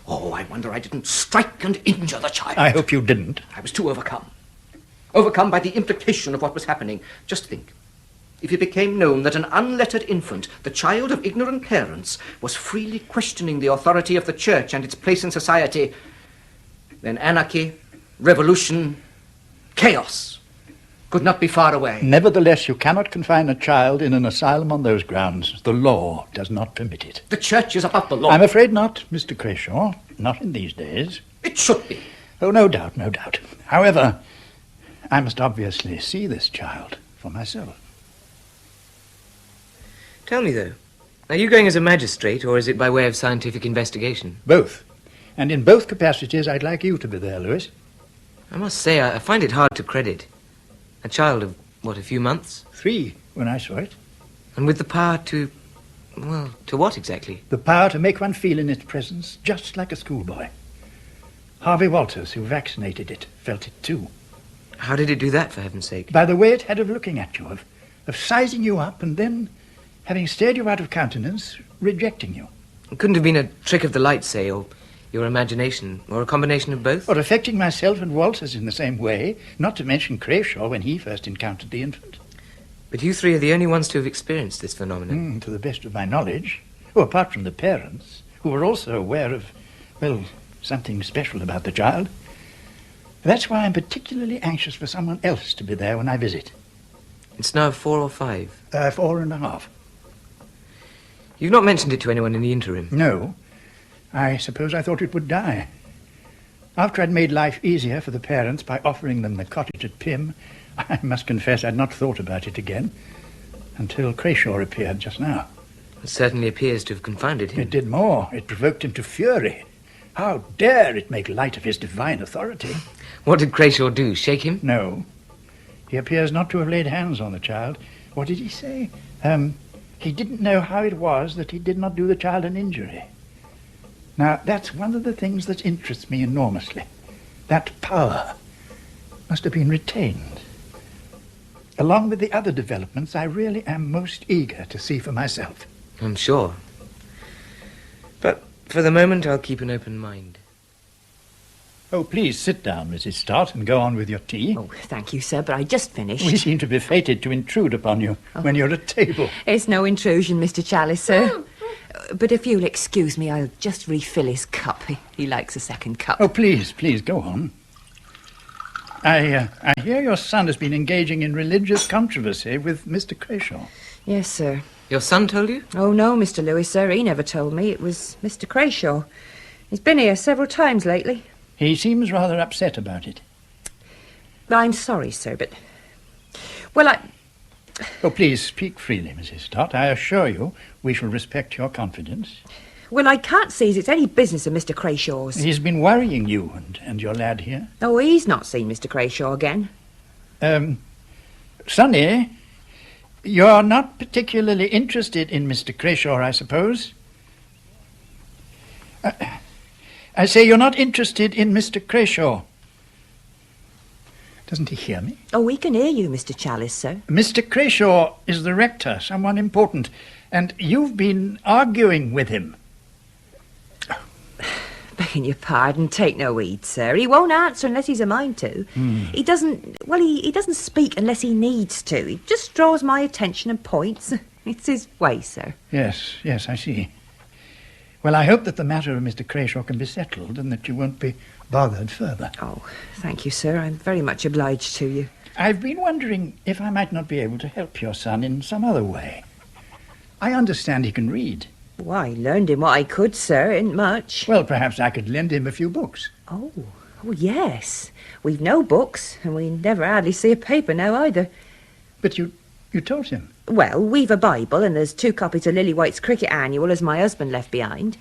Oh, I wonder I didn't strike and injure the child. I hope you didn't. I was too overcome. Overcome by the implication of what was happening. Just think. If it became known that an unlettered infant, the child of ignorant parents, was freely questioning the authority of the Church and its place in society, then anarchy, revolution, chaos could not be far away. Nevertheless, you cannot confine a child in an asylum on those grounds. The law does not permit it. The Church is above the law. I'm afraid not, Mr. Crayshaw. Not in these days. It should be. Oh, no doubt, no doubt. However, I must obviously see this child for myself. Tell me, though, are you going as a magistrate, or is it by way of scientific investigation? Both. And in both capacities, I'd like you to be there, Lewis. I must say, I find it hard to credit. A child of, what, a few months? 3, when I saw it. And with the power to... well, to what exactly? The power to make one feel in its presence just like a schoolboy. Harvey Walters, who vaccinated it, felt it too. How did it do that, for heaven's sake? By the way it had of looking at you, of sizing you up, and then, having stared you out of countenance, rejecting you. It couldn't have been a trick of the light, say, or your imagination, or a combination of both? Or affecting myself and Walters in the same way, not to mention Crayshaw when he first encountered the infant. But you 3 are the only ones to have experienced this phenomenon. To the best of my knowledge. Oh, apart from the parents, who were also aware of, well, something special about the child. That's why I'm particularly anxious for someone else to be there when I visit. It's now 4 or 5? 4.5. You've not mentioned it to anyone in the interim? No. I suppose I thought it would die. After I'd made life easier for the parents by offering them the cottage at Pym, I must confess I'd not thought about it again until Crayshaw appeared just now. It certainly appears to have confounded him. It did more. It provoked him to fury. How dare it make light of his divine authority? What did Crayshaw do, shake him? No. He appears not to have laid hands on the child. What did he say? He didn't know how it was that he did not do the child an injury. Now, that's one of the things that interests me enormously. That power must have been retained. Along with the other developments, I really am most eager to see for myself. I'm sure. But for the moment, I'll keep an open mind. Oh, please sit down, Mrs. Stott, and go on with your tea. Oh, thank you, sir, but I just finished. We seem to be fated to intrude upon you when you're at table. It's no intrusion, Mr. Chalice, sir. But if you'll excuse me, I'll just refill his cup. He likes a second cup. Oh, please, go on. I hear your son has been engaging in religious controversy with Mr. Crayshaw. Yes, sir. Your son told you? Oh, no, Mr. Lewis, sir. He never told me. It was Mr. Crayshaw. He's been here several times lately. He seems rather upset about it. I'm sorry, sir, but... well, Oh, please, speak freely, Mrs. Stott. I assure you we shall respect your confidence. Well, I can't see as it's any business of Mr. Crayshaw's. He's been worrying you and your lad here. Oh, he's not seen Mr. Crayshaw again. Sonny, you're not particularly interested in Mr. Crayshaw, I suppose? I say you're not interested in Mr. Crayshaw. Doesn't he hear me? Oh, we can hear you, Mr. Chalice, sir. Mr. Crayshaw is the rector, someone important, and you've been arguing with him. Begging your pardon, take no heed, sir. He won't answer unless he's a mind to. He doesn't speak unless he needs to. He just draws my attention and points. It's his way, sir. Yes, I see. Well, I hope that the matter of Mr. Crayshaw can be settled and that you won't be bothered further. Oh, thank you, sir. I'm very much obliged to you. I've been wondering if I might not be able to help your son in some other way. I understand he can read. Well, I learned him what I could, sir. Ain't much. Well, perhaps I could lend him a few books. Oh, yes. We've no books, and we never hardly see a paper now either. But you taught him? Well, we've a Bible, and there's 2 copies of Lily White's cricket annual as my husband left behind.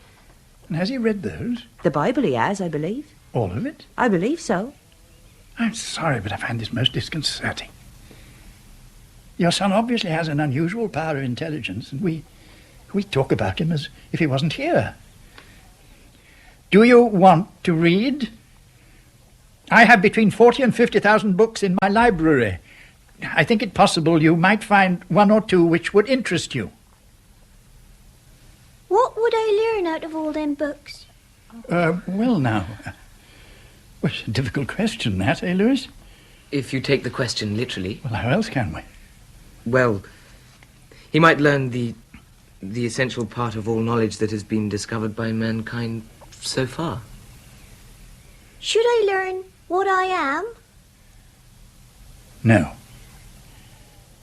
And has he read those? The Bible he has, I believe. All of it? I believe so. I'm sorry, but I find this most disconcerting. Your son obviously has an unusual power of intelligence, and we talk about him as if he wasn't here. Do you want to read? I have between 40 and 50,000 books in my library. I think it possible you might find 1 or 2 which would interest you. What would I learn out of all them books? Well, now... Well, it's a difficult question, that, eh, Lewis? If you take the question literally. Well, how else can we? Well, he might learn the essential part of all knowledge that has been discovered by mankind so far. Should I learn what I am? No.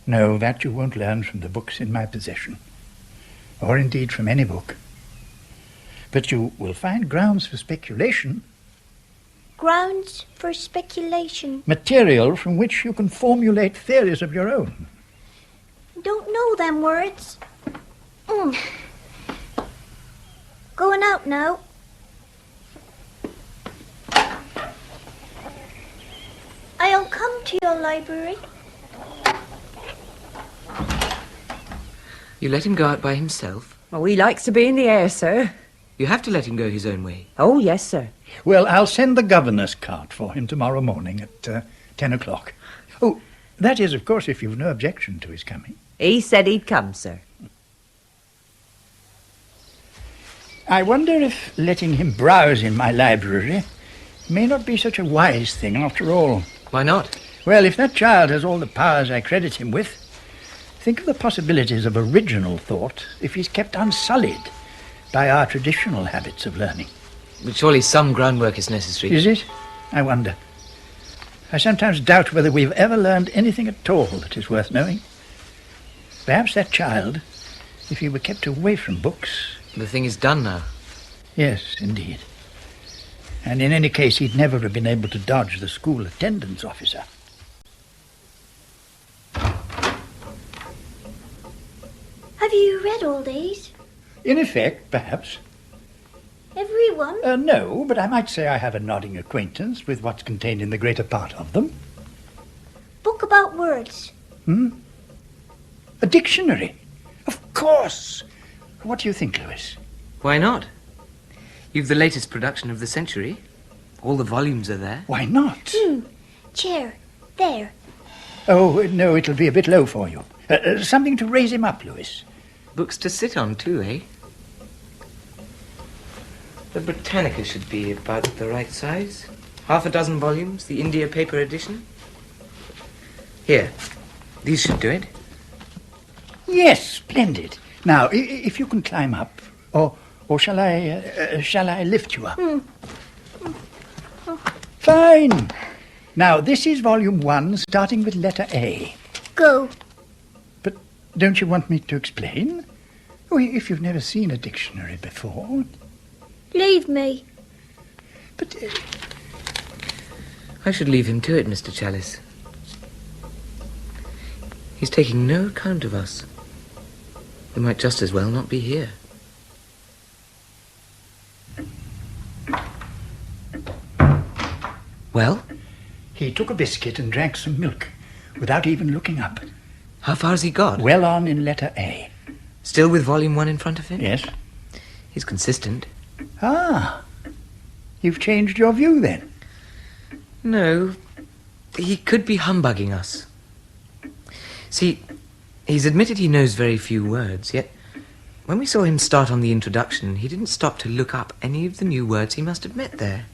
No, that you won't learn from the books in my possession, or indeed from any book. But you will find grounds for speculation. Grounds for speculation. Material from which you can formulate theories of your own. Don't know them words. Going out now. I'll come to your library. You let him go out by himself? Oh, he likes to be in the air, sir. You have to let him go his own way. Oh, yes, sir. Well, I'll send the governor's cart for him tomorrow morning at 10 o'clock. Oh, that is, of course, if you've no objection to his coming. He said he'd come, sir. I wonder if letting him browse in my library may not be such a wise thing after all. Why not? Well, if that child has all the powers I credit him with, think of the possibilities of original thought if he's kept unsullied by our traditional habits of learning. But surely some groundwork is necessary. Is it? I wonder. I sometimes doubt whether we've ever learned anything at all that is worth knowing. Perhaps that child, if he were kept away from books... The thing is done now. Yes, indeed. And in any case, he'd never have been able to dodge the school attendance officer. Have you read all these? In effect, perhaps. Every one? No, but I might say I have a nodding acquaintance with what's contained in the greater part of them. Book about words. A dictionary? Of course! What do you think, Lewis? Why not? You've the latest production of the century. All the volumes are there. Why not? Chair. There. Oh, no, it'll be a bit low for you. Something to raise him up, Lewis. Books to sit on, too, eh? The Britannica should be about the right size. 6 volumes, the India paper edition. Here, these should do it. Yes, splendid. Now, if you can climb up, or shall I lift you up? Fine. Now, this is volume 1, starting with letter A. Go. But don't you want me to explain? Oh, if you've never seen a dictionary before. Leave me. But... I should leave him to it, Mr. Chalice. He's taking no account of us. We might just as well not be here. Well? He took a biscuit and drank some milk without even looking up. How far has he got? Well on in letter A. Still with volume 1 in front of him? Yes. He's consistent. Ah. You've changed your view, then? No. He could be humbugging us. See, he's admitted he knows very few words, yet When we saw him start on the introduction, he didn't stop to look up any of the new words he must have met there.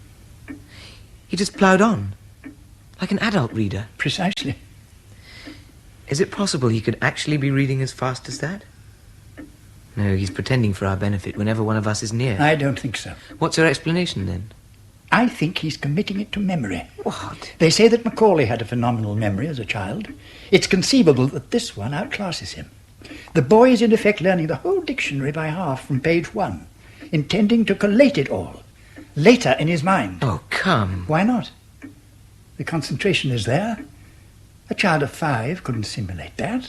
He just ploughed on, like an adult reader. Precisely. Is it possible he could actually be reading as fast as that? No, he's pretending for our benefit whenever one of us is near. I don't think so. What's your explanation, then? I think he's committing it to memory. What? They say that Macaulay had a phenomenal memory as a child. It's conceivable that this one outclasses him. The boy is in effect learning the whole dictionary by half from page 1, intending to collate it all, later in his mind. Oh, come. Why not? The concentration is there. A child of 5 couldn't simulate that.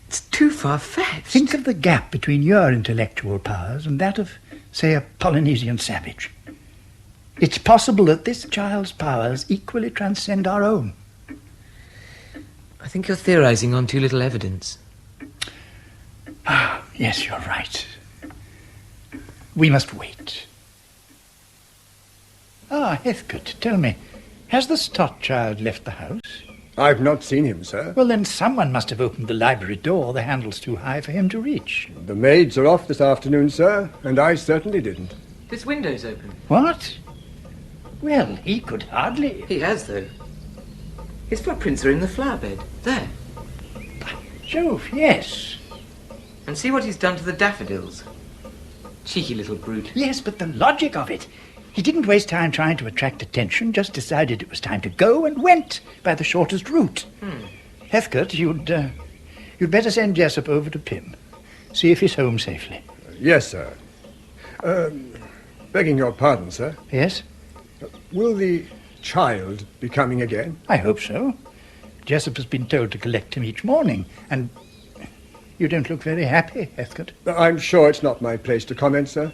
It's too far-fetched. Think of the gap between your intellectual powers and that of, say, a Polynesian savage. It's possible that this child's powers equally transcend our own. I think you're theorizing on too little evidence. Ah, yes, you're right. We must wait. Ah, Heathcote, tell me, has the Stott child left the house? I've not seen him, sir. Well, then someone must have opened the library door. The handle's too high for him to reach. The maids are off this afternoon, sir, and I certainly didn't. This window's open. What? Well, he could hardly... He has, though. His footprints are in the flower bed. There. By Jove, yes. And see what he's done to the daffodils. Cheeky little brute. Yes, but the logic of it. He didn't waste time trying to attract attention, just decided it was time to go and went by the shortest route. Heathcote, you'd better send Jessup over to Pym. See if he's home safely. Yes, sir. Begging your pardon, sir. Yes? Will the child be coming again? I hope so. Jessup has been told to collect him each morning, and you don't look very happy, Heathcote. I'm sure it's not my place to comment, sir.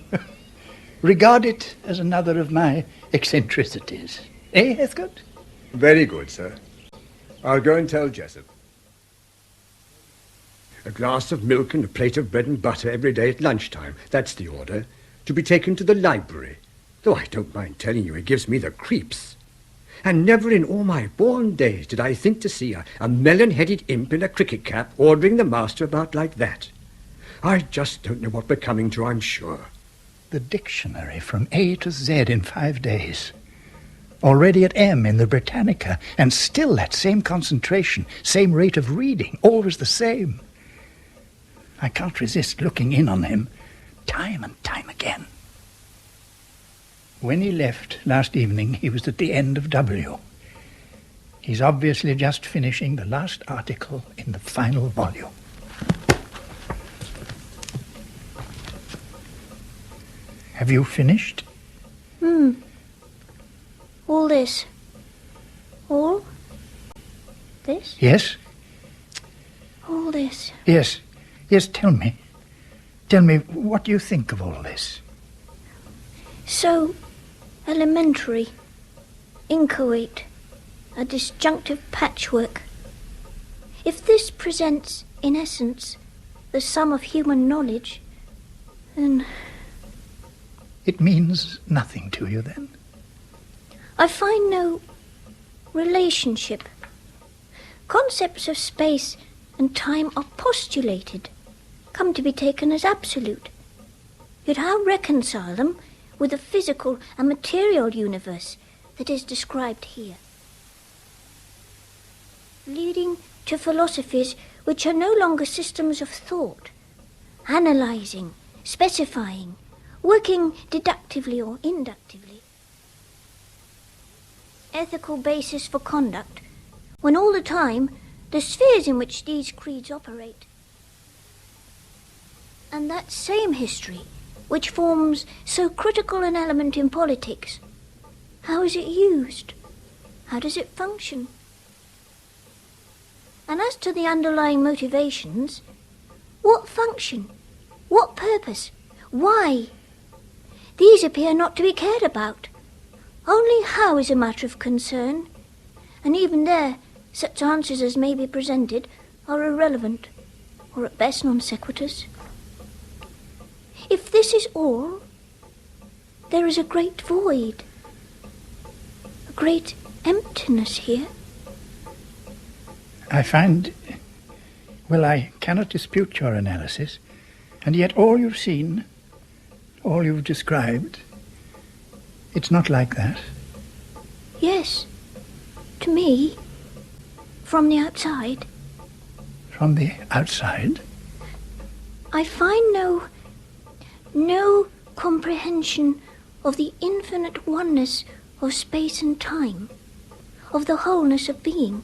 Regard it as another of my eccentricities. Eh, Heathcote? Very good, sir. I'll go and tell Jessup. A glass of milk and a plate of bread and butter every day at lunchtime. That's the order. To be taken to the library. Though I don't mind telling you, it gives me the creeps. And never in all my born days did I think to see a melon-headed imp in a cricket cap ordering the master about like that. I just don't know what we're coming to, I'm sure. The dictionary from A to Z in 5 days. Already at M in the Britannica, and still that same concentration, same rate of reading, always the same. I can't resist looking in on him, time and time again. When he left last evening, he was at the end of W. He's obviously just finishing the last article in the final volume. Have you finished? All this. All this? Yes? All this. Yes. Yes, tell me. Tell me, what do you think of all this? So elementary, inchoate, a disjunctive patchwork. If this presents, in essence, the sum of human knowledge, then... It means nothing to you, then? I find no relationship. Concepts of space and time are postulated, come to be taken as absolute. Yet how reconcile them with the physical and material universe that is described here? Leading to philosophies which are no longer systems of thought, analysing, specifying, working deductively or inductively. Ethical basis for conduct, when all the time the spheres in which these creeds operate. And that same history, which forms so critical an element in politics, how is it used? How does it function? And as to the underlying motivations, what function? What purpose? Why? These appear not to be cared about. Only how is a matter of concern, and even there, such answers as may be presented are irrelevant, or at best non sequiturs. If this is all, there is a great void, a great emptiness here. I find... Well, I cannot dispute your analysis. And yet all you've seen, all you've described, it's not like that. Yes. To me, from the outside. From the outside? I find no comprehension of the infinite oneness of space and time, of the wholeness of being.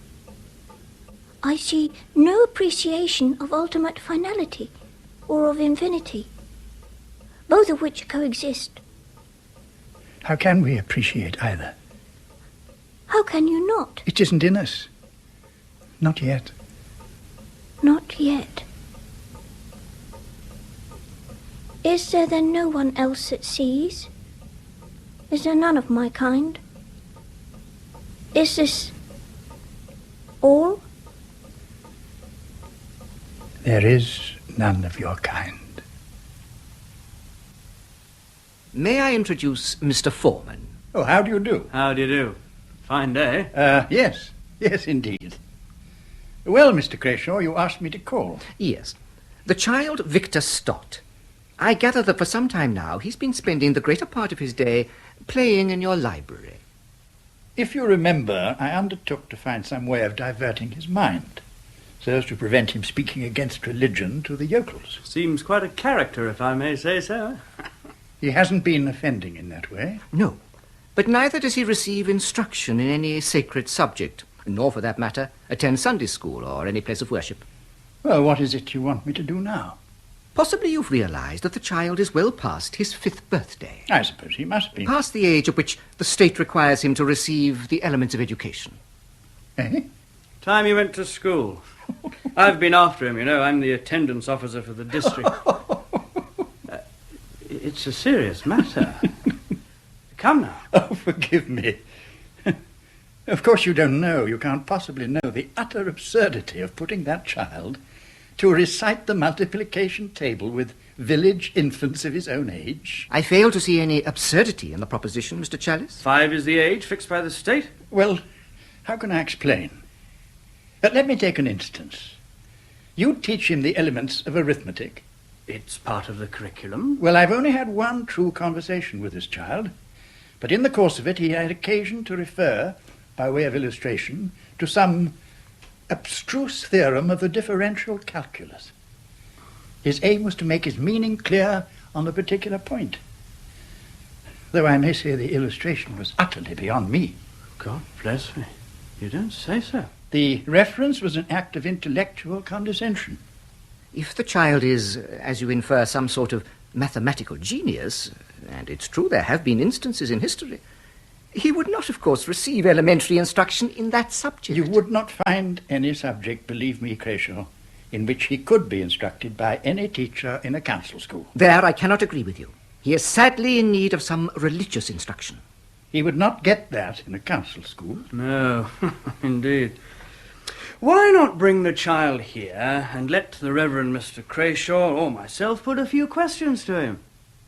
I see no appreciation of ultimate finality or of infinity, both of which coexist. How can we appreciate either? How can you not? It isn't in us. Not yet. Not yet. Is there then no one else that sees? Is there none of my kind? Is this all? There is none of your kind. May I introduce Mr. Foreman? Oh, how do you do? How do you do? Fine day. Yes, indeed. Well, Mr. Crayshaw, you asked me to call. Yes. The child Victor Stott. I gather that for some time now he's been spending the greater part of his day playing in your library. If you remember, I undertook to find some way of diverting his mind, so as to prevent him speaking against religion to the yokels. Seems quite a character, if I may say so. He hasn't been offending in that way. No, but neither does he receive instruction in any sacred subject, nor, for that matter, attend Sunday school or any place of worship. Well, what is it you want me to do now? Possibly you've realized that the child is well past his 5th birthday. I suppose he must be. Past the age at which the state requires him to receive the elements of education. Eh? Time he went to school. I've been after him, you know. I'm the attendance officer for the district. It's a serious matter. Come now. Oh, forgive me. Of course you don't know, you can't possibly know the utter absurdity of putting that child to recite the multiplication table with village infants of his own age. I fail to see any absurdity in the proposition, Mr. Chalice. 5 is the age fixed by the state. Well, how can I explain? Let me take an instance. You teach him the elements of arithmetic. It's part of the curriculum. Well, I've only had one true conversation with this child, but in the course of it he had occasion to refer, by way of illustration, to some abstruse theorem of the differential calculus. His aim was to make his meaning clear on a particular point, though I may say the illustration was utterly beyond me. God bless me. You don't say so. The reference was an act of intellectual condescension. If the child is, as you infer, some sort of mathematical genius, and it's true there have been instances in history, he would not, of course, receive elementary instruction in that subject. You would not find any subject, believe me, Crayshaw, in which he could be instructed by any teacher in a council school. There I cannot agree with you. He is sadly in need of some religious instruction. He would not get that in a council school. No, indeed. Why not bring the child here and let the Reverend Mr. Crayshaw or myself put a few questions to him?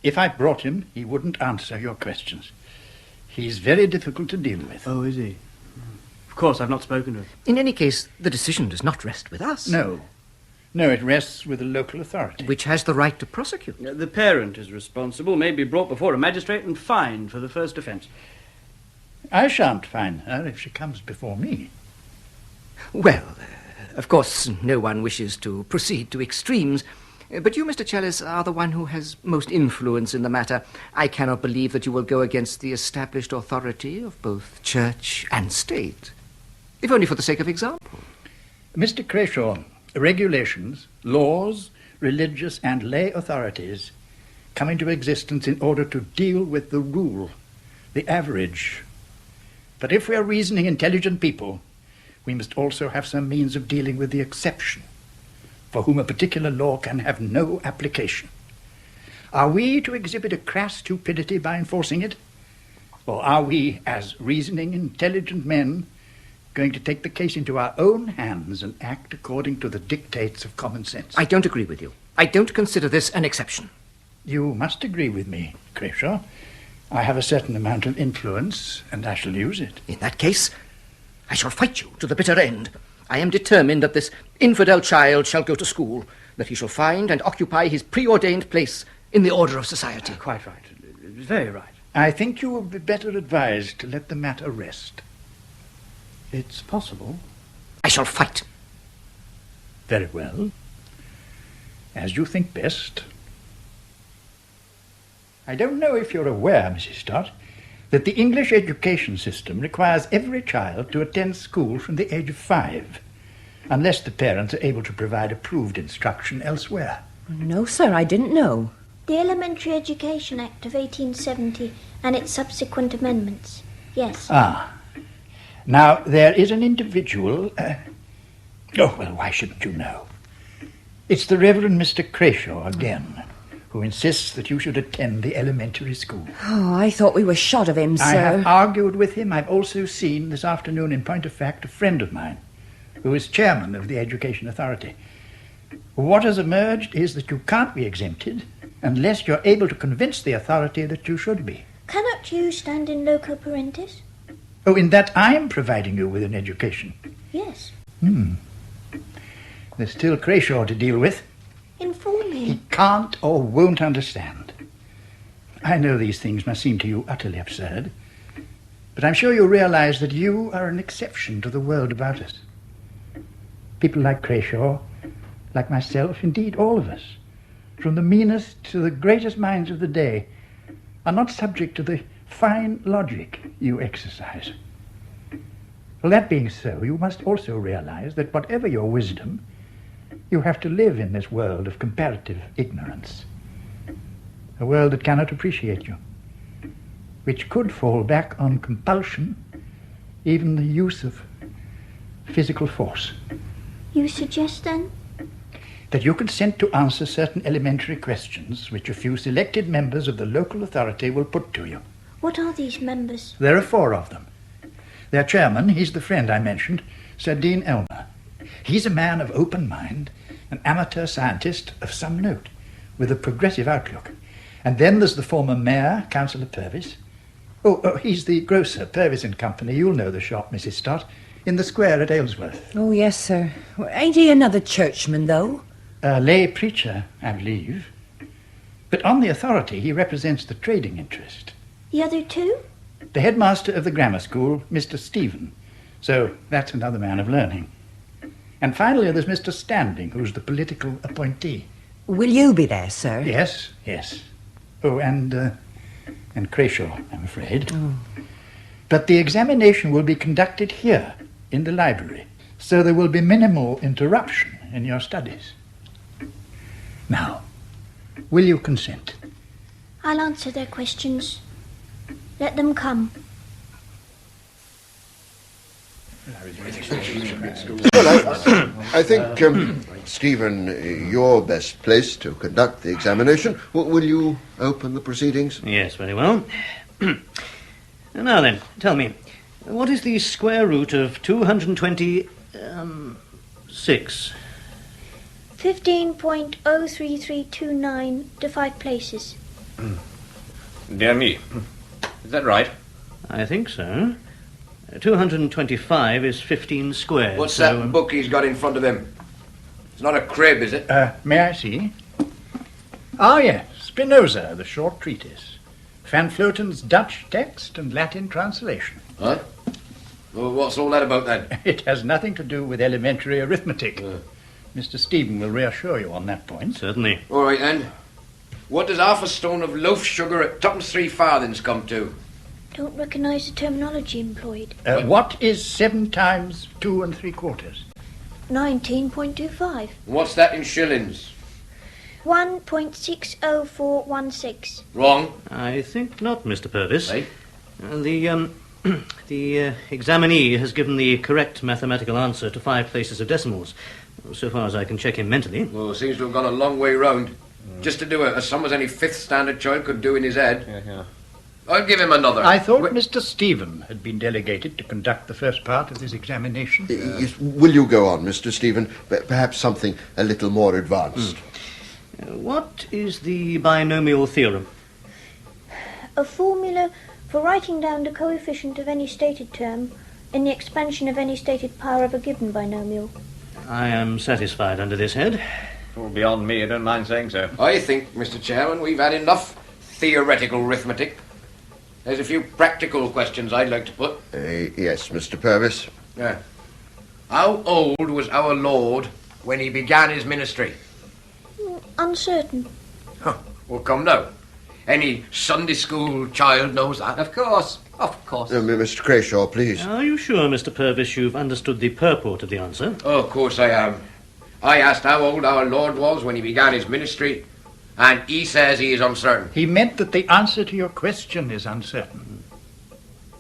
If I brought him, he wouldn't answer your questions. He's very difficult to deal with. Oh, is he? Of course, I've not spoken to him. In any case, the decision does not rest with us. No, it rests with the local authority. Which has the right to prosecute. The parent is responsible, may be brought before a magistrate and fined for the first offence. I shan't fine her if she comes before me. Well, of course, no one wishes to proceed to extremes, but you, Mr. Chalice, are the one who has most influence in the matter. I cannot believe that you will go against the established authority of both church and state, if only for the sake of example. Mr. Crayshaw, regulations, laws, religious and lay authorities come into existence in order to deal with the rule, the average. But if we are reasoning, intelligent people, we must also have some means of dealing with the exception, for whom a particular law can have no application. Are we to exhibit a crass stupidity by enforcing it? Or are we, as reasoning, intelligent men, going to take the case into our own hands and act according to the dictates of common sense? I don't agree with you. I don't consider this an exception. You must agree with me, Crayshaw. I have a certain amount of influence, and I shall use it. In that case, I shall fight you to the bitter end. I am determined that this infidel child shall go to school, that he shall find and occupy his preordained place in the order of society. Quite right. Very right. I think you would be better advised to let the matter rest. It's possible. I shall fight. Very well. As you think best. I don't know if you're aware, Mrs. Stott, that the English education system requires every child to attend school from the age of 5, unless the parents are able to provide approved instruction elsewhere. No, sir, I didn't know. The Elementary Education Act of 1870 and its subsequent amendments. Yes. Ah. Now, there is an individual... Oh, well, why shouldn't you know? It's the Reverend Mr. Crashaw again, who insists that you should attend the elementary school. Oh, I thought we were shot of him, sir. I have argued with him. I've also seen this afternoon, in point of fact, a friend of mine, who is chairman of the Education Authority. What has emerged is that you can't be exempted unless you're able to convince the authority that you should be. Cannot you stand in loco parentis? Oh, in that I'm providing you with an education. Yes. There's still Crashaw to deal with. Inform me. He can't or won't understand. I know these things must seem to you utterly absurd, but I'm sure you realize that you are an exception to the world about us. People like Crashaw, like myself, indeed all of us, from the meanest to the greatest minds of the day, are not subject to the fine logic you exercise. Well, that being so, you must also realize that whatever your wisdom, you have to live in this world of comparative ignorance. A world that cannot appreciate you, which could fall back on compulsion, even the use of physical force. You suggest, then? That you consent to answer certain elementary questions which a few selected members of the local authority will put to you. What are these members? There are 4 of them. Their chairman, he's the friend I mentioned, Sir Dean Elmer. He's a man of open mind, an amateur scientist of some note, with a progressive outlook. And then there's the former mayor, Councillor Purvis. Oh, he's the grocer, Purvis and Company. You'll know the shop, Mrs. Stott, in the square at Aylesworth. Oh, yes, sir. Well, ain't he another churchman, though? A lay preacher, I believe. But on the authority, he represents the trading interest. The other 2? The headmaster of the grammar school, Mr. Stephen. So that's another man of learning. And finally, there's Mr. Standing, who's the political appointee. Will you be there, sir? Yes. Oh, and Crashaw, I'm afraid. Oh. But the examination will be conducted here, in the library, so there will be minimal interruption in your studies. Now, will you consent? I'll answer their questions. Let them come. Well, I think, Stephen, you're best placed to conduct the examination. Will you open the proceedings? Yes, very well. Now then, tell me, what is the square root of 226? 15.03329 to 5 places. Dear me. Is that right? I think so. 225 is 15 squared. What's so, that book he's got in front of him? It's not a crib, is it? May I see? Ah, yes, Spinoza, the short treatise. Van Floten's Dutch text and Latin translation. Huh? Well, what's all that about, then? It has nothing to do with elementary arithmetic. Mr. Stephen will reassure you on that point. Certainly. All right, then. What does half a stone of loaf sugar at 2 3 farthings come to? Don't recognise the terminology employed. What is 7 times 2 3/4? 19.25. What's that in shillings? 1.60416. Wrong. I think not, Mr. Purvis. Right. The examinee has given the correct mathematical answer to 5 places of decimals, so far as I can check him mentally. Well, it seems to have gone a long way round. Just to do a sum as any 5th standard child could do in his head. Yeah. I'll give him another. I thought Mr. Stephen had been delegated to conduct the first part of this examination. Yes, will you go on, Mr. Stephen? Perhaps something a little more advanced. What is the binomial theorem? A formula for writing down the coefficient of any stated term in the expansion of any stated power of a given binomial. I am satisfied under this head. Well, beyond me, I don't mind saying so. I think, Mr. Chairman, we've had enough theoretical arithmetic. There's a few practical questions I'd like to put. Yes, Mr. Purvis. Yeah. How old was our Lord when he began his ministry? Uncertain. Well, come now. Any Sunday school child knows that. Of course. Mr. Crayshaw, please. Are you sure, Mr. Purvis, you've understood the purport of the answer? Oh, of course I am. I asked how old our Lord was when he began his ministry, and he says he is uncertain. He meant that the answer to your question is uncertain.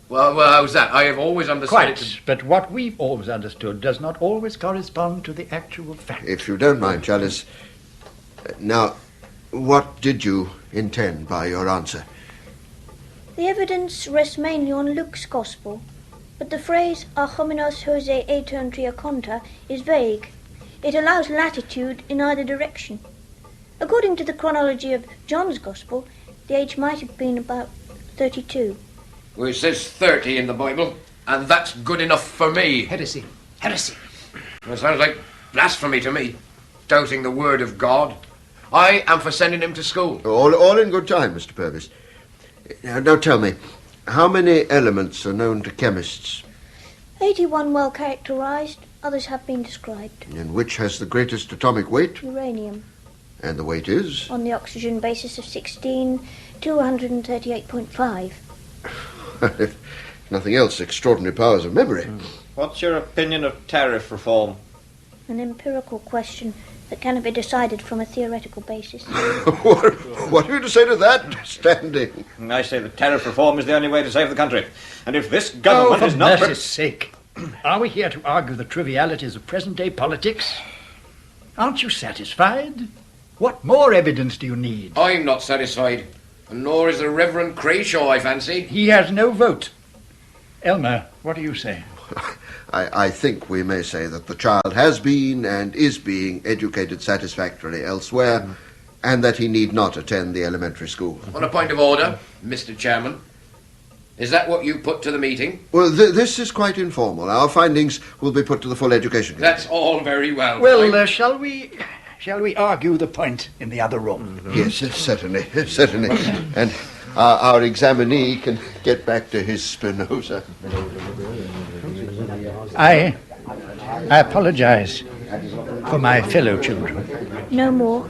Well, how's that? I have always understood Quite, it to... but what we've always understood does not always correspond to the actual fact. If you don't mind, Chalice. Now, what did you intend by your answer? The evidence rests mainly on Luke's Gospel, but the phrase "a hominos Jose aeton tria conta" is vague. It allows latitude in either direction. According to the chronology of John's Gospel, the age might have been about 32. Well, it says 30 in the Bible, and that's good enough for me. Heresy. It sounds like blasphemy to me, doubting the word of God. I am for sending him to school. All in good time, Mr. Purvis. Now tell me, how many elements are known to chemists? 81 well characterized, others have been described. And which has the greatest atomic weight? Uranium. And the weight is? On the oxygen basis of 16, 238.5. If nothing else, extraordinary powers of memory. What's your opinion of tariff reform? An empirical question that cannot be decided from a theoretical basis. What are you to say to that, Standing? I say that tariff reform is the only way to save the country. And if this government is not... For mercy's sake. Are we here to argue the trivialities of present-day politics? Aren't you satisfied? What more evidence do you need? I'm not satisfied. And nor is the Reverend Crayshaw, I fancy. He has no vote. Elmer, what do you say? I think we may say that the child has been and is being educated satisfactorily elsewhere, and that he need not attend the elementary school. On a point of order, Mr. Chairman, is that what you put to the meeting? Well, this is quite informal. Our findings will be put to the full education committee. That's all very well. Well, shall we argue the point in the other room? Yes, certainly. And our examinee can get back to his Spinoza. I apologize for my fellow children. No more.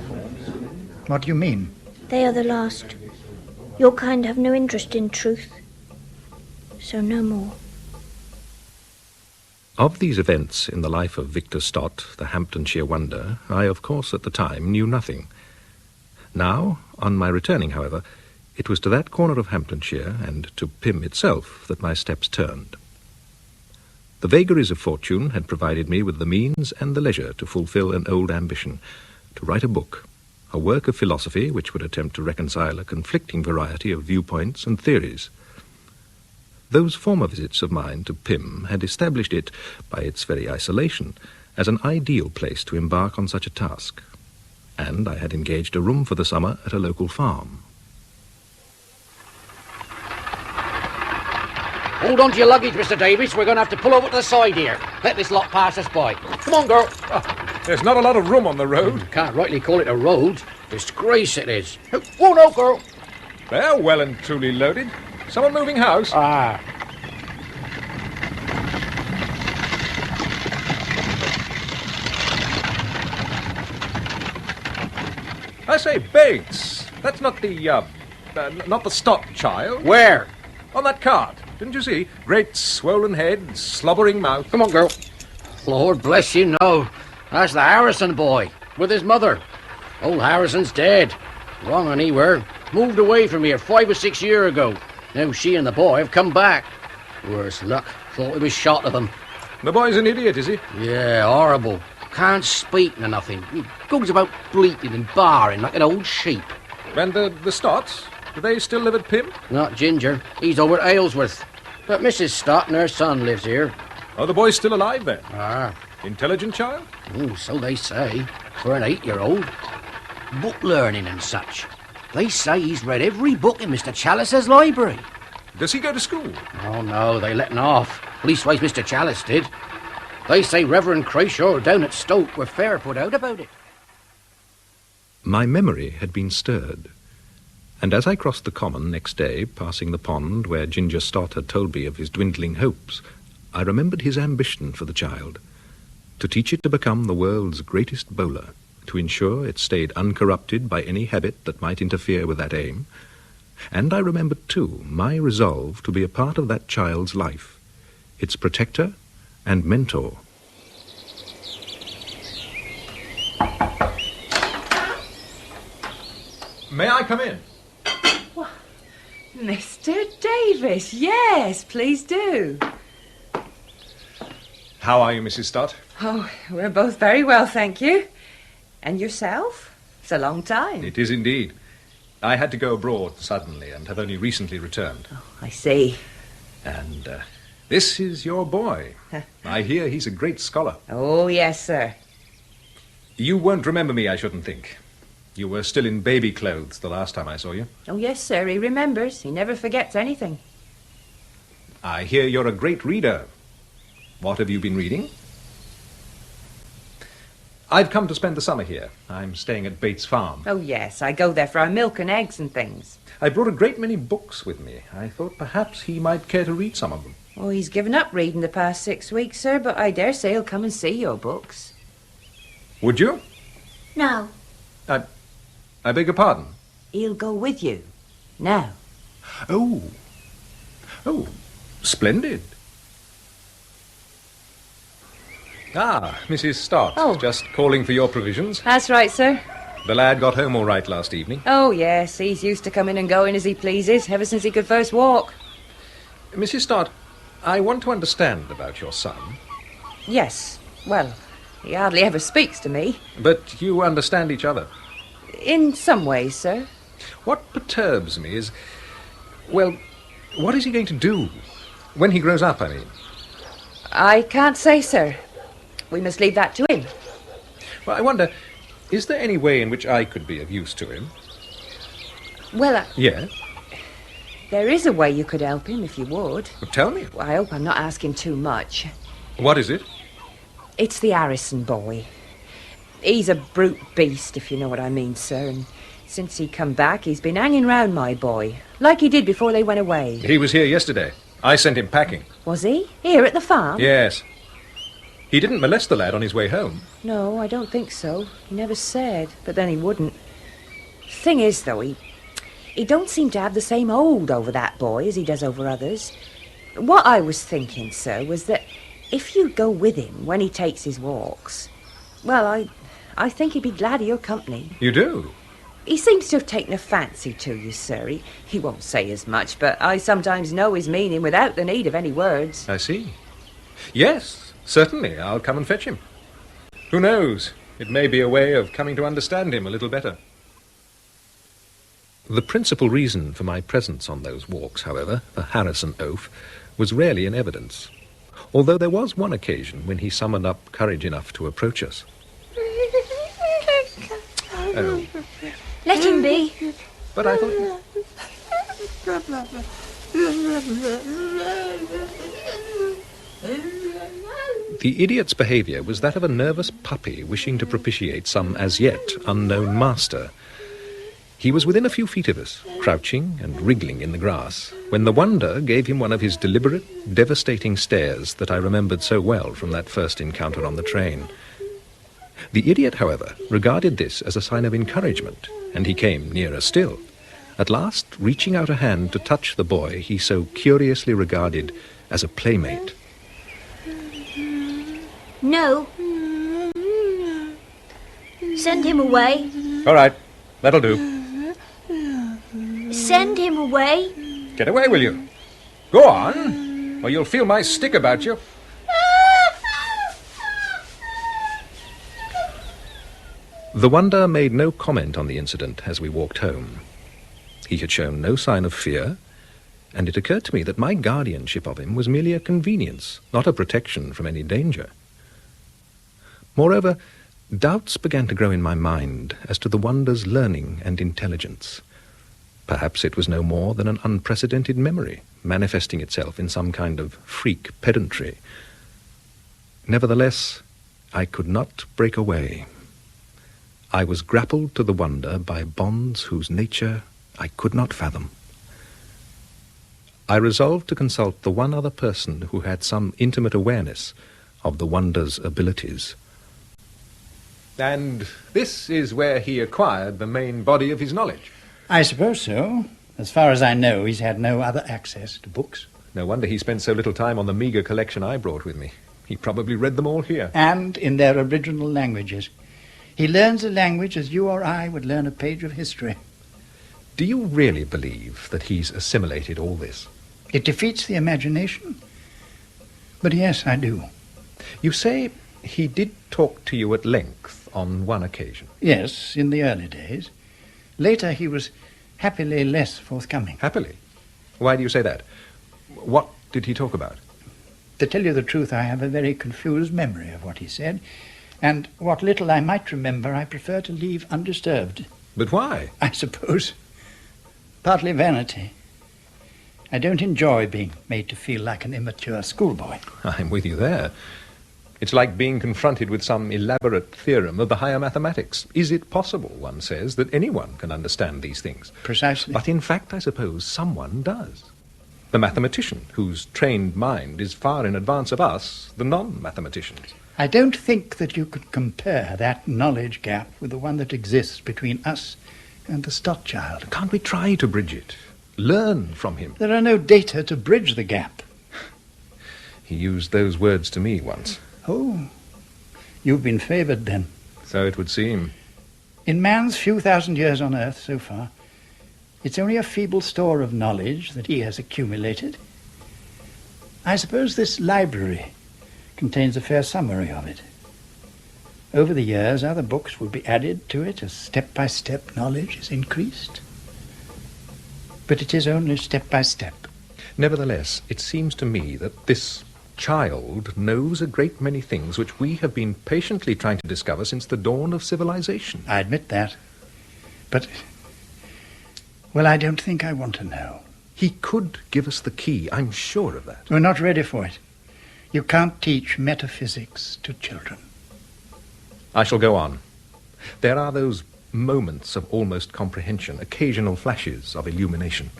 What do you mean? They are the last. Your kind have no interest in truth. So no more. Of these events in the life of Victor Stott, the Hampdenshire Wonder, I, of course, at the time knew nothing. Now, on my returning, however, it was to that corner of Hampdenshire and to Pym itself that my steps turned. The vagaries of fortune had provided me with the means and the leisure to fulfill an old ambition, to write a book, a work of philosophy which would attempt to reconcile a conflicting variety of viewpoints and theories. Those former visits of mine to Pym had established it, by its very isolation, as an ideal place to embark on such a task, and I had engaged a room for the summer at a local farm. Hold on to your luggage, Mr. Davis. We're going to have to pull over to the side here. Let this lot pass us by. Come on, girl. There's not a lot of room on the road. Can't rightly call it a road. Disgrace it is. Whoa, no, girl. They're well and truly loaded. Someone moving house? Ah. I say, Bates, that's not the Stott child. Where? On that cart. Didn't you see? Great swollen head, slobbering mouth. Come on, girl. Lord bless you, no. That's the Harrison boy, with his mother. Old Harrison's dead. Wrong on he were. Moved away from here 5 or 6 years ago. Now she and the boy have come back. Worse luck. Thought he was shot of them. The boy's an idiot, is he? Yeah, horrible. Can't speak nor nothing. He goes about bleating and barring like an old sheep. And the Stotts? Do they still live at Pym? Not Ginger. He's over at Aylesworth. But Mrs. Stott and her son lives here. Oh, the boy's still alive then? Ah. Intelligent child? Oh, so they say. For an 8-year-old. Book learning and such. They say he's read every book in Mr. Chalice's library. Does he go to school? Oh, no, they let him off. Leastways Mr. Chalice did. They say Reverend Crayshaw down at Stoke were fair put out about it. My memory had been stirred, and as I crossed the common next day, passing the pond where Ginger Stott had told me of his dwindling hopes, I remembered his ambition for the child, to teach it to become the world's greatest bowler, to ensure it stayed uncorrupted by any habit that might interfere with that aim. And I remembered, too, my resolve to be a part of that child's life, its protector and mentor. May I come in? Mr. Davis, yes, please do. How are you, Mrs. Stott? Oh, we're both very well, thank you. And yourself? It's a long time. It is indeed. I had to go abroad suddenly and have only recently returned. Oh, I see. And this is your boy. I hear he's a great scholar. Oh, yes, sir. You won't remember me, I shouldn't think. You were still in baby clothes the last time I saw you. Oh, yes, sir, he remembers. He never forgets anything. I hear you're a great reader. What have you been reading? I've come to spend the summer here. I'm staying at Bates Farm. Oh, yes, I go there for our milk and eggs and things. I brought a great many books with me. I thought perhaps he might care to read some of them. Oh, he's given up reading the past 6 weeks, sir, but I dare say he'll come and see your books. Would you? No. I beg your pardon? He'll go with you. Now. Oh, splendid. Ah, Mrs. Stott. Oh. Just calling for your provisions. That's right, sir. The lad got home all right last evening. Oh, yes, he's used to coming and going as he pleases, ever since he could first walk. Mrs. Stott, I want to understand about your son. Yes, well, he hardly ever speaks to me. But you understand each other. In some ways, sir. What perturbs me is, well, what is he going to do? When he grows up, I mean. I can't say, sir. We must leave that to him. Well, I wonder, is there any way in which I could be of use to him? Well, Yes? there is a way you could help him if you would. Well, tell me. Well, I hope I'm not asking too much. What is it? It's the Harrison boy. He's a brute beast, if you know what I mean, sir, and since he come back, he's been hanging round my boy, like he did before they went away. He was here yesterday. I sent him packing. Was he? Here at the farm? Yes. He didn't molest the lad on his way home. No, I don't think so. He never said, but then he wouldn't. Thing is, though, he don't seem to have the same hold over that boy as he does over others. What I was thinking, sir, was that if you go with him when he takes his walks, well, I think he'd be glad of your company. You do? He seems to have taken a fancy to you, sir. He won't say as much, but I sometimes know his meaning without the need of any words. I see. Yes, certainly. I'll come and fetch him. Who knows? It may be a way of coming to understand him a little better. The principal reason for my presence on those walks, however, the Harrison oaf, was rarely in evidence, although there was one occasion when he summoned up courage enough to approach us. Oh. Let him be. But I thought... The idiot's behaviour was that of a nervous puppy wishing to propitiate some as yet unknown master. He was within a few feet of us, crouching and wriggling in the grass, when the Wonder gave him one of his deliberate, devastating stares that I remembered so well from that first encounter on the train. The idiot, however, regarded this as a sign of encouragement, and he came nearer still, at last reaching out a hand to touch the boy he so curiously regarded as a playmate. No. Send him away. All right, that'll do. Send him away. Get away, will you? Go on, or you'll feel my stick about you. The Wonder made no comment on the incident as we walked home. He had shown no sign of fear, and it occurred to me that my guardianship of him was merely a convenience, not a protection from any danger. Moreover, doubts began to grow in my mind as to the Wonder's learning and intelligence. Perhaps it was no more than an unprecedented memory, manifesting itself in some kind of freak pedantry. Nevertheless, I could not break away. I was grappled to the wonder by bonds whose nature I could not fathom. I resolved to consult the one other person who had some intimate awareness of the wonder's abilities. And this is where he acquired the main body of his knowledge? I suppose so. As far as I know, he's had no other access to books. No wonder he spent so little time on the meagre collection I brought with me. He probably read them all here. And in their original languages. He learns a language as you or I would learn a page of history. Do you really believe that he's assimilated all this? It defeats the imagination. But yes, I do. You say he did talk to you at length on one occasion? Yes, in the early days. Later he was happily less forthcoming. Happily? Why do you say that? What did he talk about? To tell you the truth, I have a very confused memory of what he said, and what little I might remember I prefer to leave undisturbed. But why? I suppose partly vanity. I don't enjoy being made to feel like an immature schoolboy. I'm with you there. It's like being confronted with some elaborate theorem of the higher mathematics. Is it possible, one says, that anyone can understand these things? Precisely. But in fact, I suppose someone does. The mathematician, whose trained mind is far in advance of us, the non-mathematicians. I don't think that you could compare that knowledge gap with the one that exists between us and the Stott child. Can't we try to bridge it? Learn from him. There are no data to bridge the gap. He used those words to me once. Oh, you've been favoured then. So it would seem. In man's few thousand years on earth so far, it's only a feeble store of knowledge that he has accumulated. I suppose this library contains a fair summary of it. Over the years, other books will be added to it as step-by-step knowledge is increased. But it is only step-by-step. Nevertheless, it seems to me that this child knows a great many things which we have been patiently trying to discover since the dawn of civilization. I admit that. But, well, I don't think I want to know. He could give us the key, I'm sure of that. We're not ready for it. You can't teach metaphysics to children. I shall go on. There are those moments of almost comprehension, occasional flashes of illumination.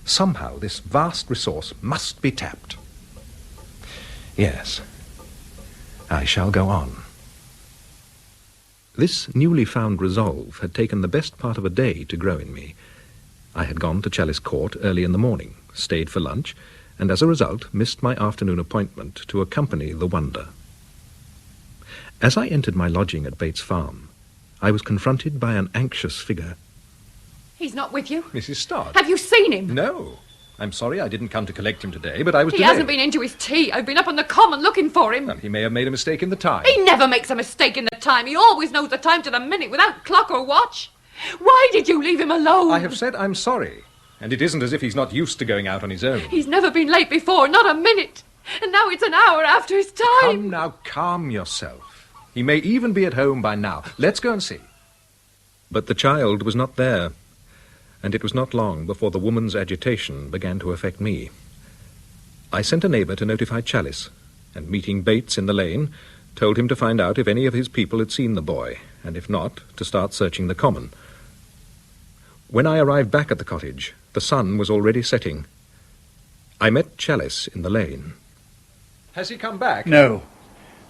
Somehow this vast resource must be tapped. Yes, I shall go on. This newly found resolve had taken the best part of a day to grow in me. I had gone to Chalice Court early in the morning, stayed for lunch, and as a result missed my afternoon appointment to accompany the Wonder. As I entered my lodging at Bates Farm, I was confronted by an anxious figure. He's not with you? Mrs. Stott. Have you seen him? No. I'm sorry I didn't come to collect him today, but I was He delayed. hasn't been into his tea. I've been up on the common looking for him. Well, he may have made a mistake in the time. He never makes a mistake in the time. He always knows the time to the minute without clock or watch. Why did you leave him alone? I have said I'm sorry. And it isn't as if he's not used to going out on his own. He's never been late before, not a minute. And now it's an hour after his time. Come now, calm yourself. He may even be at home by now. Let's go and see. But the child was not there, and it was not long before the woman's agitation began to affect me. I sent a neighbour to notify Chalice, and meeting Bates in the lane, told him to find out if any of his people had seen the boy, and if not, to start searching the common. When I arrived back at the cottage, the sun was already setting. I met Chalice in the lane. Has he come back? No.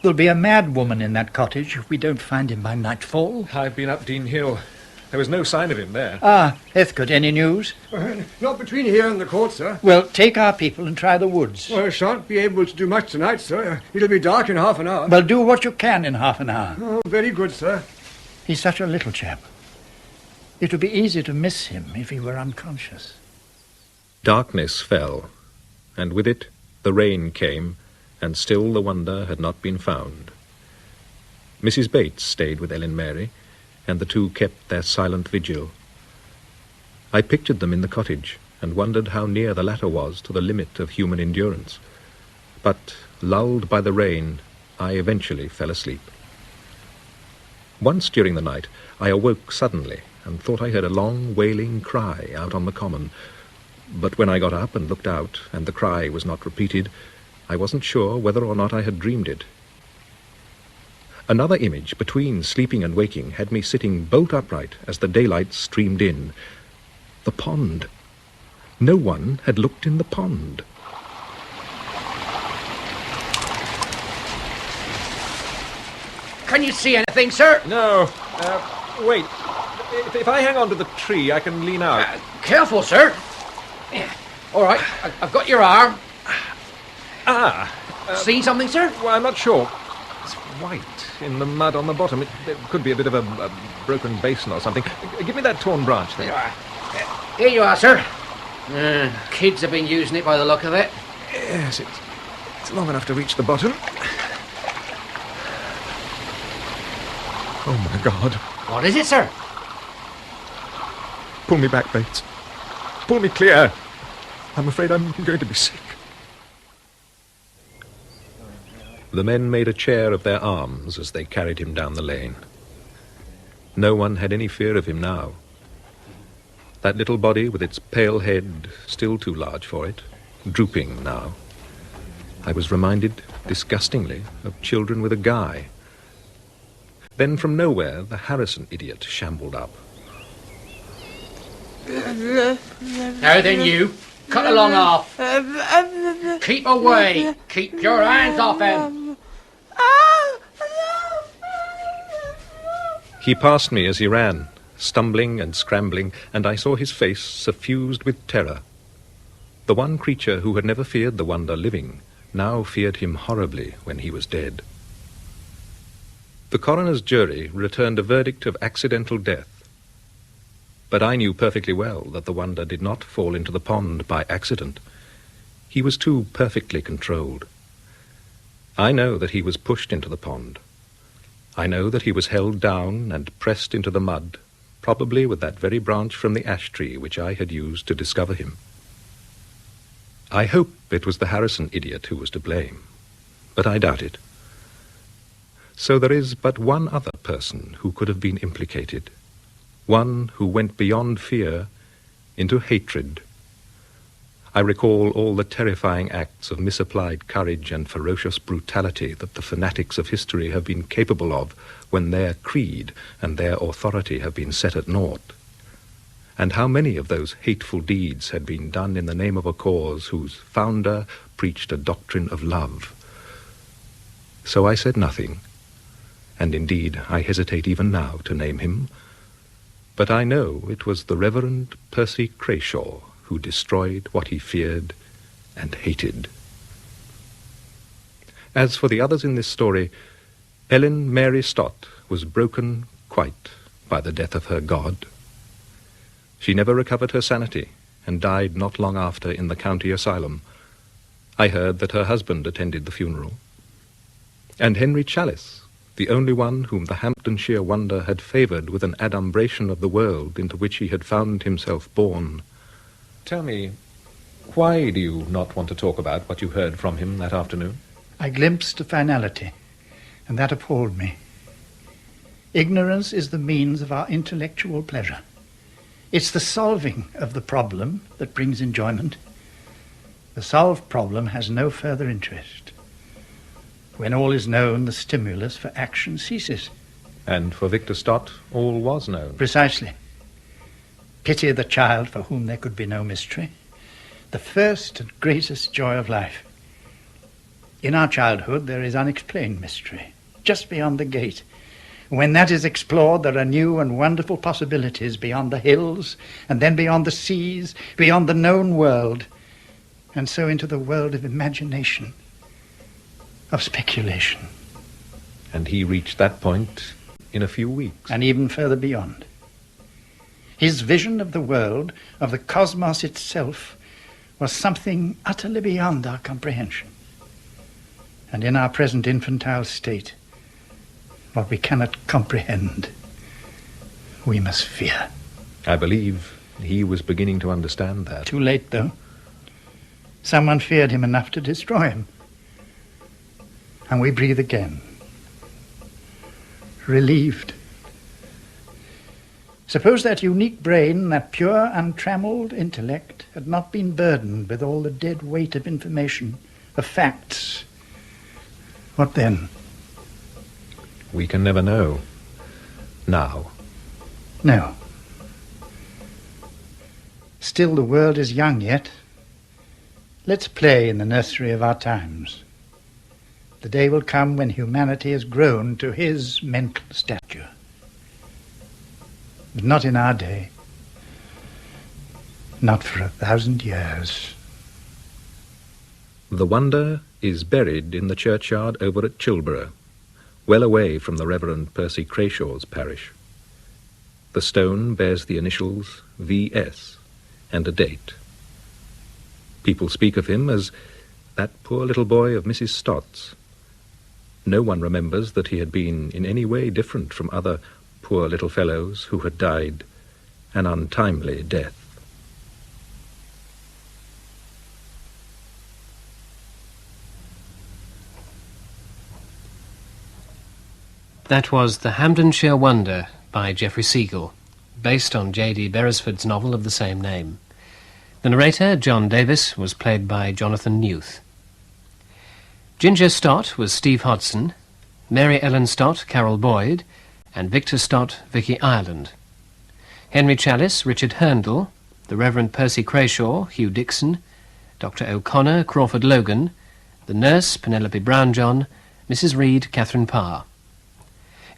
There'll be a mad woman in that cottage if we don't find him by nightfall. I've been up Dean Hill. There was no sign of him there. Ah, Heathcote, any news? Not between here and the court, sir. Well, take our people and try the woods. Well, I shan't be able to do much tonight, sir. It'll be dark in half an hour. Well, do what you can in half an hour. Oh, very good, sir. He's such a little chap. It would be easy to miss him if he were unconscious. Darkness fell, and with it the rain came, and still the Wonder had not been found. Mrs. Bates stayed with Ellen Mary, and the two kept their silent vigil. I pictured them in the cottage, and wondered how near the latter was to the limit of human endurance. But, lulled by the rain, I eventually fell asleep. Once during the night, I awoke suddenly, and thought I heard a long wailing cry out on the common. But when I got up and looked out, and the cry was not repeated, I wasn't sure whether or not I had dreamed it. Another image, between sleeping and waking, had me sitting bolt upright as the daylight streamed in. The pond. No one had looked in the pond. Can you see anything, sir? No. Wait. If I hang on to the tree, I can lean out. Careful, sir. All right, I've got your arm. Seen something, sir? Well, I'm not sure. It's white in the mud on the bottom. It could be a bit of a broken basin or something. Give me that torn branch there. Here you are, sir. Kids have been using it by the look of it. Yes, it's long enough to reach the bottom. Oh, my God. What is it, sir? Pull me back, Bates. Pull me clear. I'm afraid I'm going to be sick. The men made a chair of their arms as they carried him down the lane. No one had any fear of him now. That little body with its pale head, still too large for it, drooping now. I was reminded, disgustingly, of Children with a Guy. Then from nowhere, the Harrison idiot shambled up. Now then, you. Cut along off. Keep away. Keep your hands off him. He passed me as he ran, stumbling and scrambling, and I saw his face suffused with terror. The one creature who had never feared the Wonder living now feared him horribly when he was dead. The coroner's jury returned a verdict of accidental death. But I knew perfectly well that the Wonder did not fall into the pond by accident. He was too perfectly controlled. I know that he was pushed into the pond. I know that he was held down and pressed into the mud, probably with that very branch from the ash tree which I had used to discover him. I hope it was the Harrison idiot who was to blame, but I doubt it. So there is but one other person who could have been implicated, one who went beyond fear into hatred. I recall all the terrifying acts of misapplied courage and ferocious brutality that the fanatics of history have been capable of when their creed and their authority have been set at naught. And how many of those hateful deeds had been done in the name of a cause whose founder preached a doctrine of love. So I said nothing, and indeed I hesitate even now to name him, but I know it was the Reverend Percy Crashaw who destroyed what he feared and hated. As for the others in this story, Ellen Mary Stott was broken quite by the death of her God. She never recovered her sanity and died not long after in the county asylum. I heard that her husband attended the funeral. And Henry Challis, the only one whom the Hampdenshire Wonder had favoured with an adumbration of the world into which he had found himself born. Tell me, why do you not want to talk about what you heard from him that afternoon? I glimpsed a finality, and that appalled me. Ignorance is the means of our intellectual pleasure. It's the solving of the problem that brings enjoyment. The solved problem has no further interest. When all is known, the stimulus for action ceases. And for Victor Stott, all was known. Precisely. Pity the child for whom there could be no mystery. The first and greatest joy of life. In our childhood, there is unexplained mystery, just beyond the gate. When that is explored, there are new and wonderful possibilities beyond the hills, and then beyond the seas, beyond the known world, and so into the world of imagination, of speculation. And he reached that point in a few weeks. And even further beyond. His vision of the world, of the cosmos itself, was something utterly beyond our comprehension. And in our present infantile state, what we cannot comprehend, we must fear. I believe he was beginning to understand that. Too late, though. Someone feared him enough to destroy him. And we breathe again. Relieved. Suppose that unique brain, that pure, untrammeled intellect, had not been burdened with all the dead weight of information, of facts. What then? We can never know. Now. No. Still, the world is young yet. Let's play in the nursery of our times. The day will come when humanity has grown to his mental stature. But not in our day. Not for 1,000 years. The Wonder is buried in the churchyard over at Chilborough, well away from the Reverend Percy Crayshaw's parish. The stone bears the initials V.S. and a date. People speak of him as that poor little boy of Mrs. Stott's. No one remembers that he had been in any way different from other poor little fellows who had died an untimely death. That was The Hampdenshire Wonder by Geoffrey Segal, based on J.D. Beresford's novel of the same name. The narrator, John Davis, was played by Jonathan Newth. Ginger Stott was Steve Hodson, Mary Ellen Stott, Carol Boyd, and Victor Stott, Vicky Ireland. Henry Challis, Richard Herndl, the Reverend Percy Crayshaw, Hugh Dixon, Dr. O'Connor, Crawford Logan, the nurse, Penelope Brownjohn, Mrs. Reed, Catherine Parr.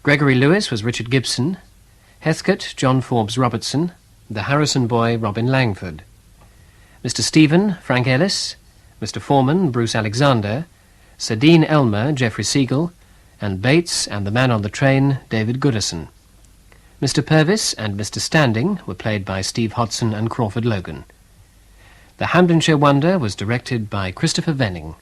Gregory Lewis was Richard Gibson, Heathcote, John Forbes Robertson, the Harrison boy, Robin Langford. Mr. Stephen, Frank Ellis, Mr. Foreman, Bruce Alexander, Sir Dean Elmer, Geoffrey Segal, and Bates and the man on the train, David Goodison. Mr. Purvis and Mr. Standing were played by Steve Hodson and Crawford Logan. The Hampdenshire Wonder was directed by Christopher Venning.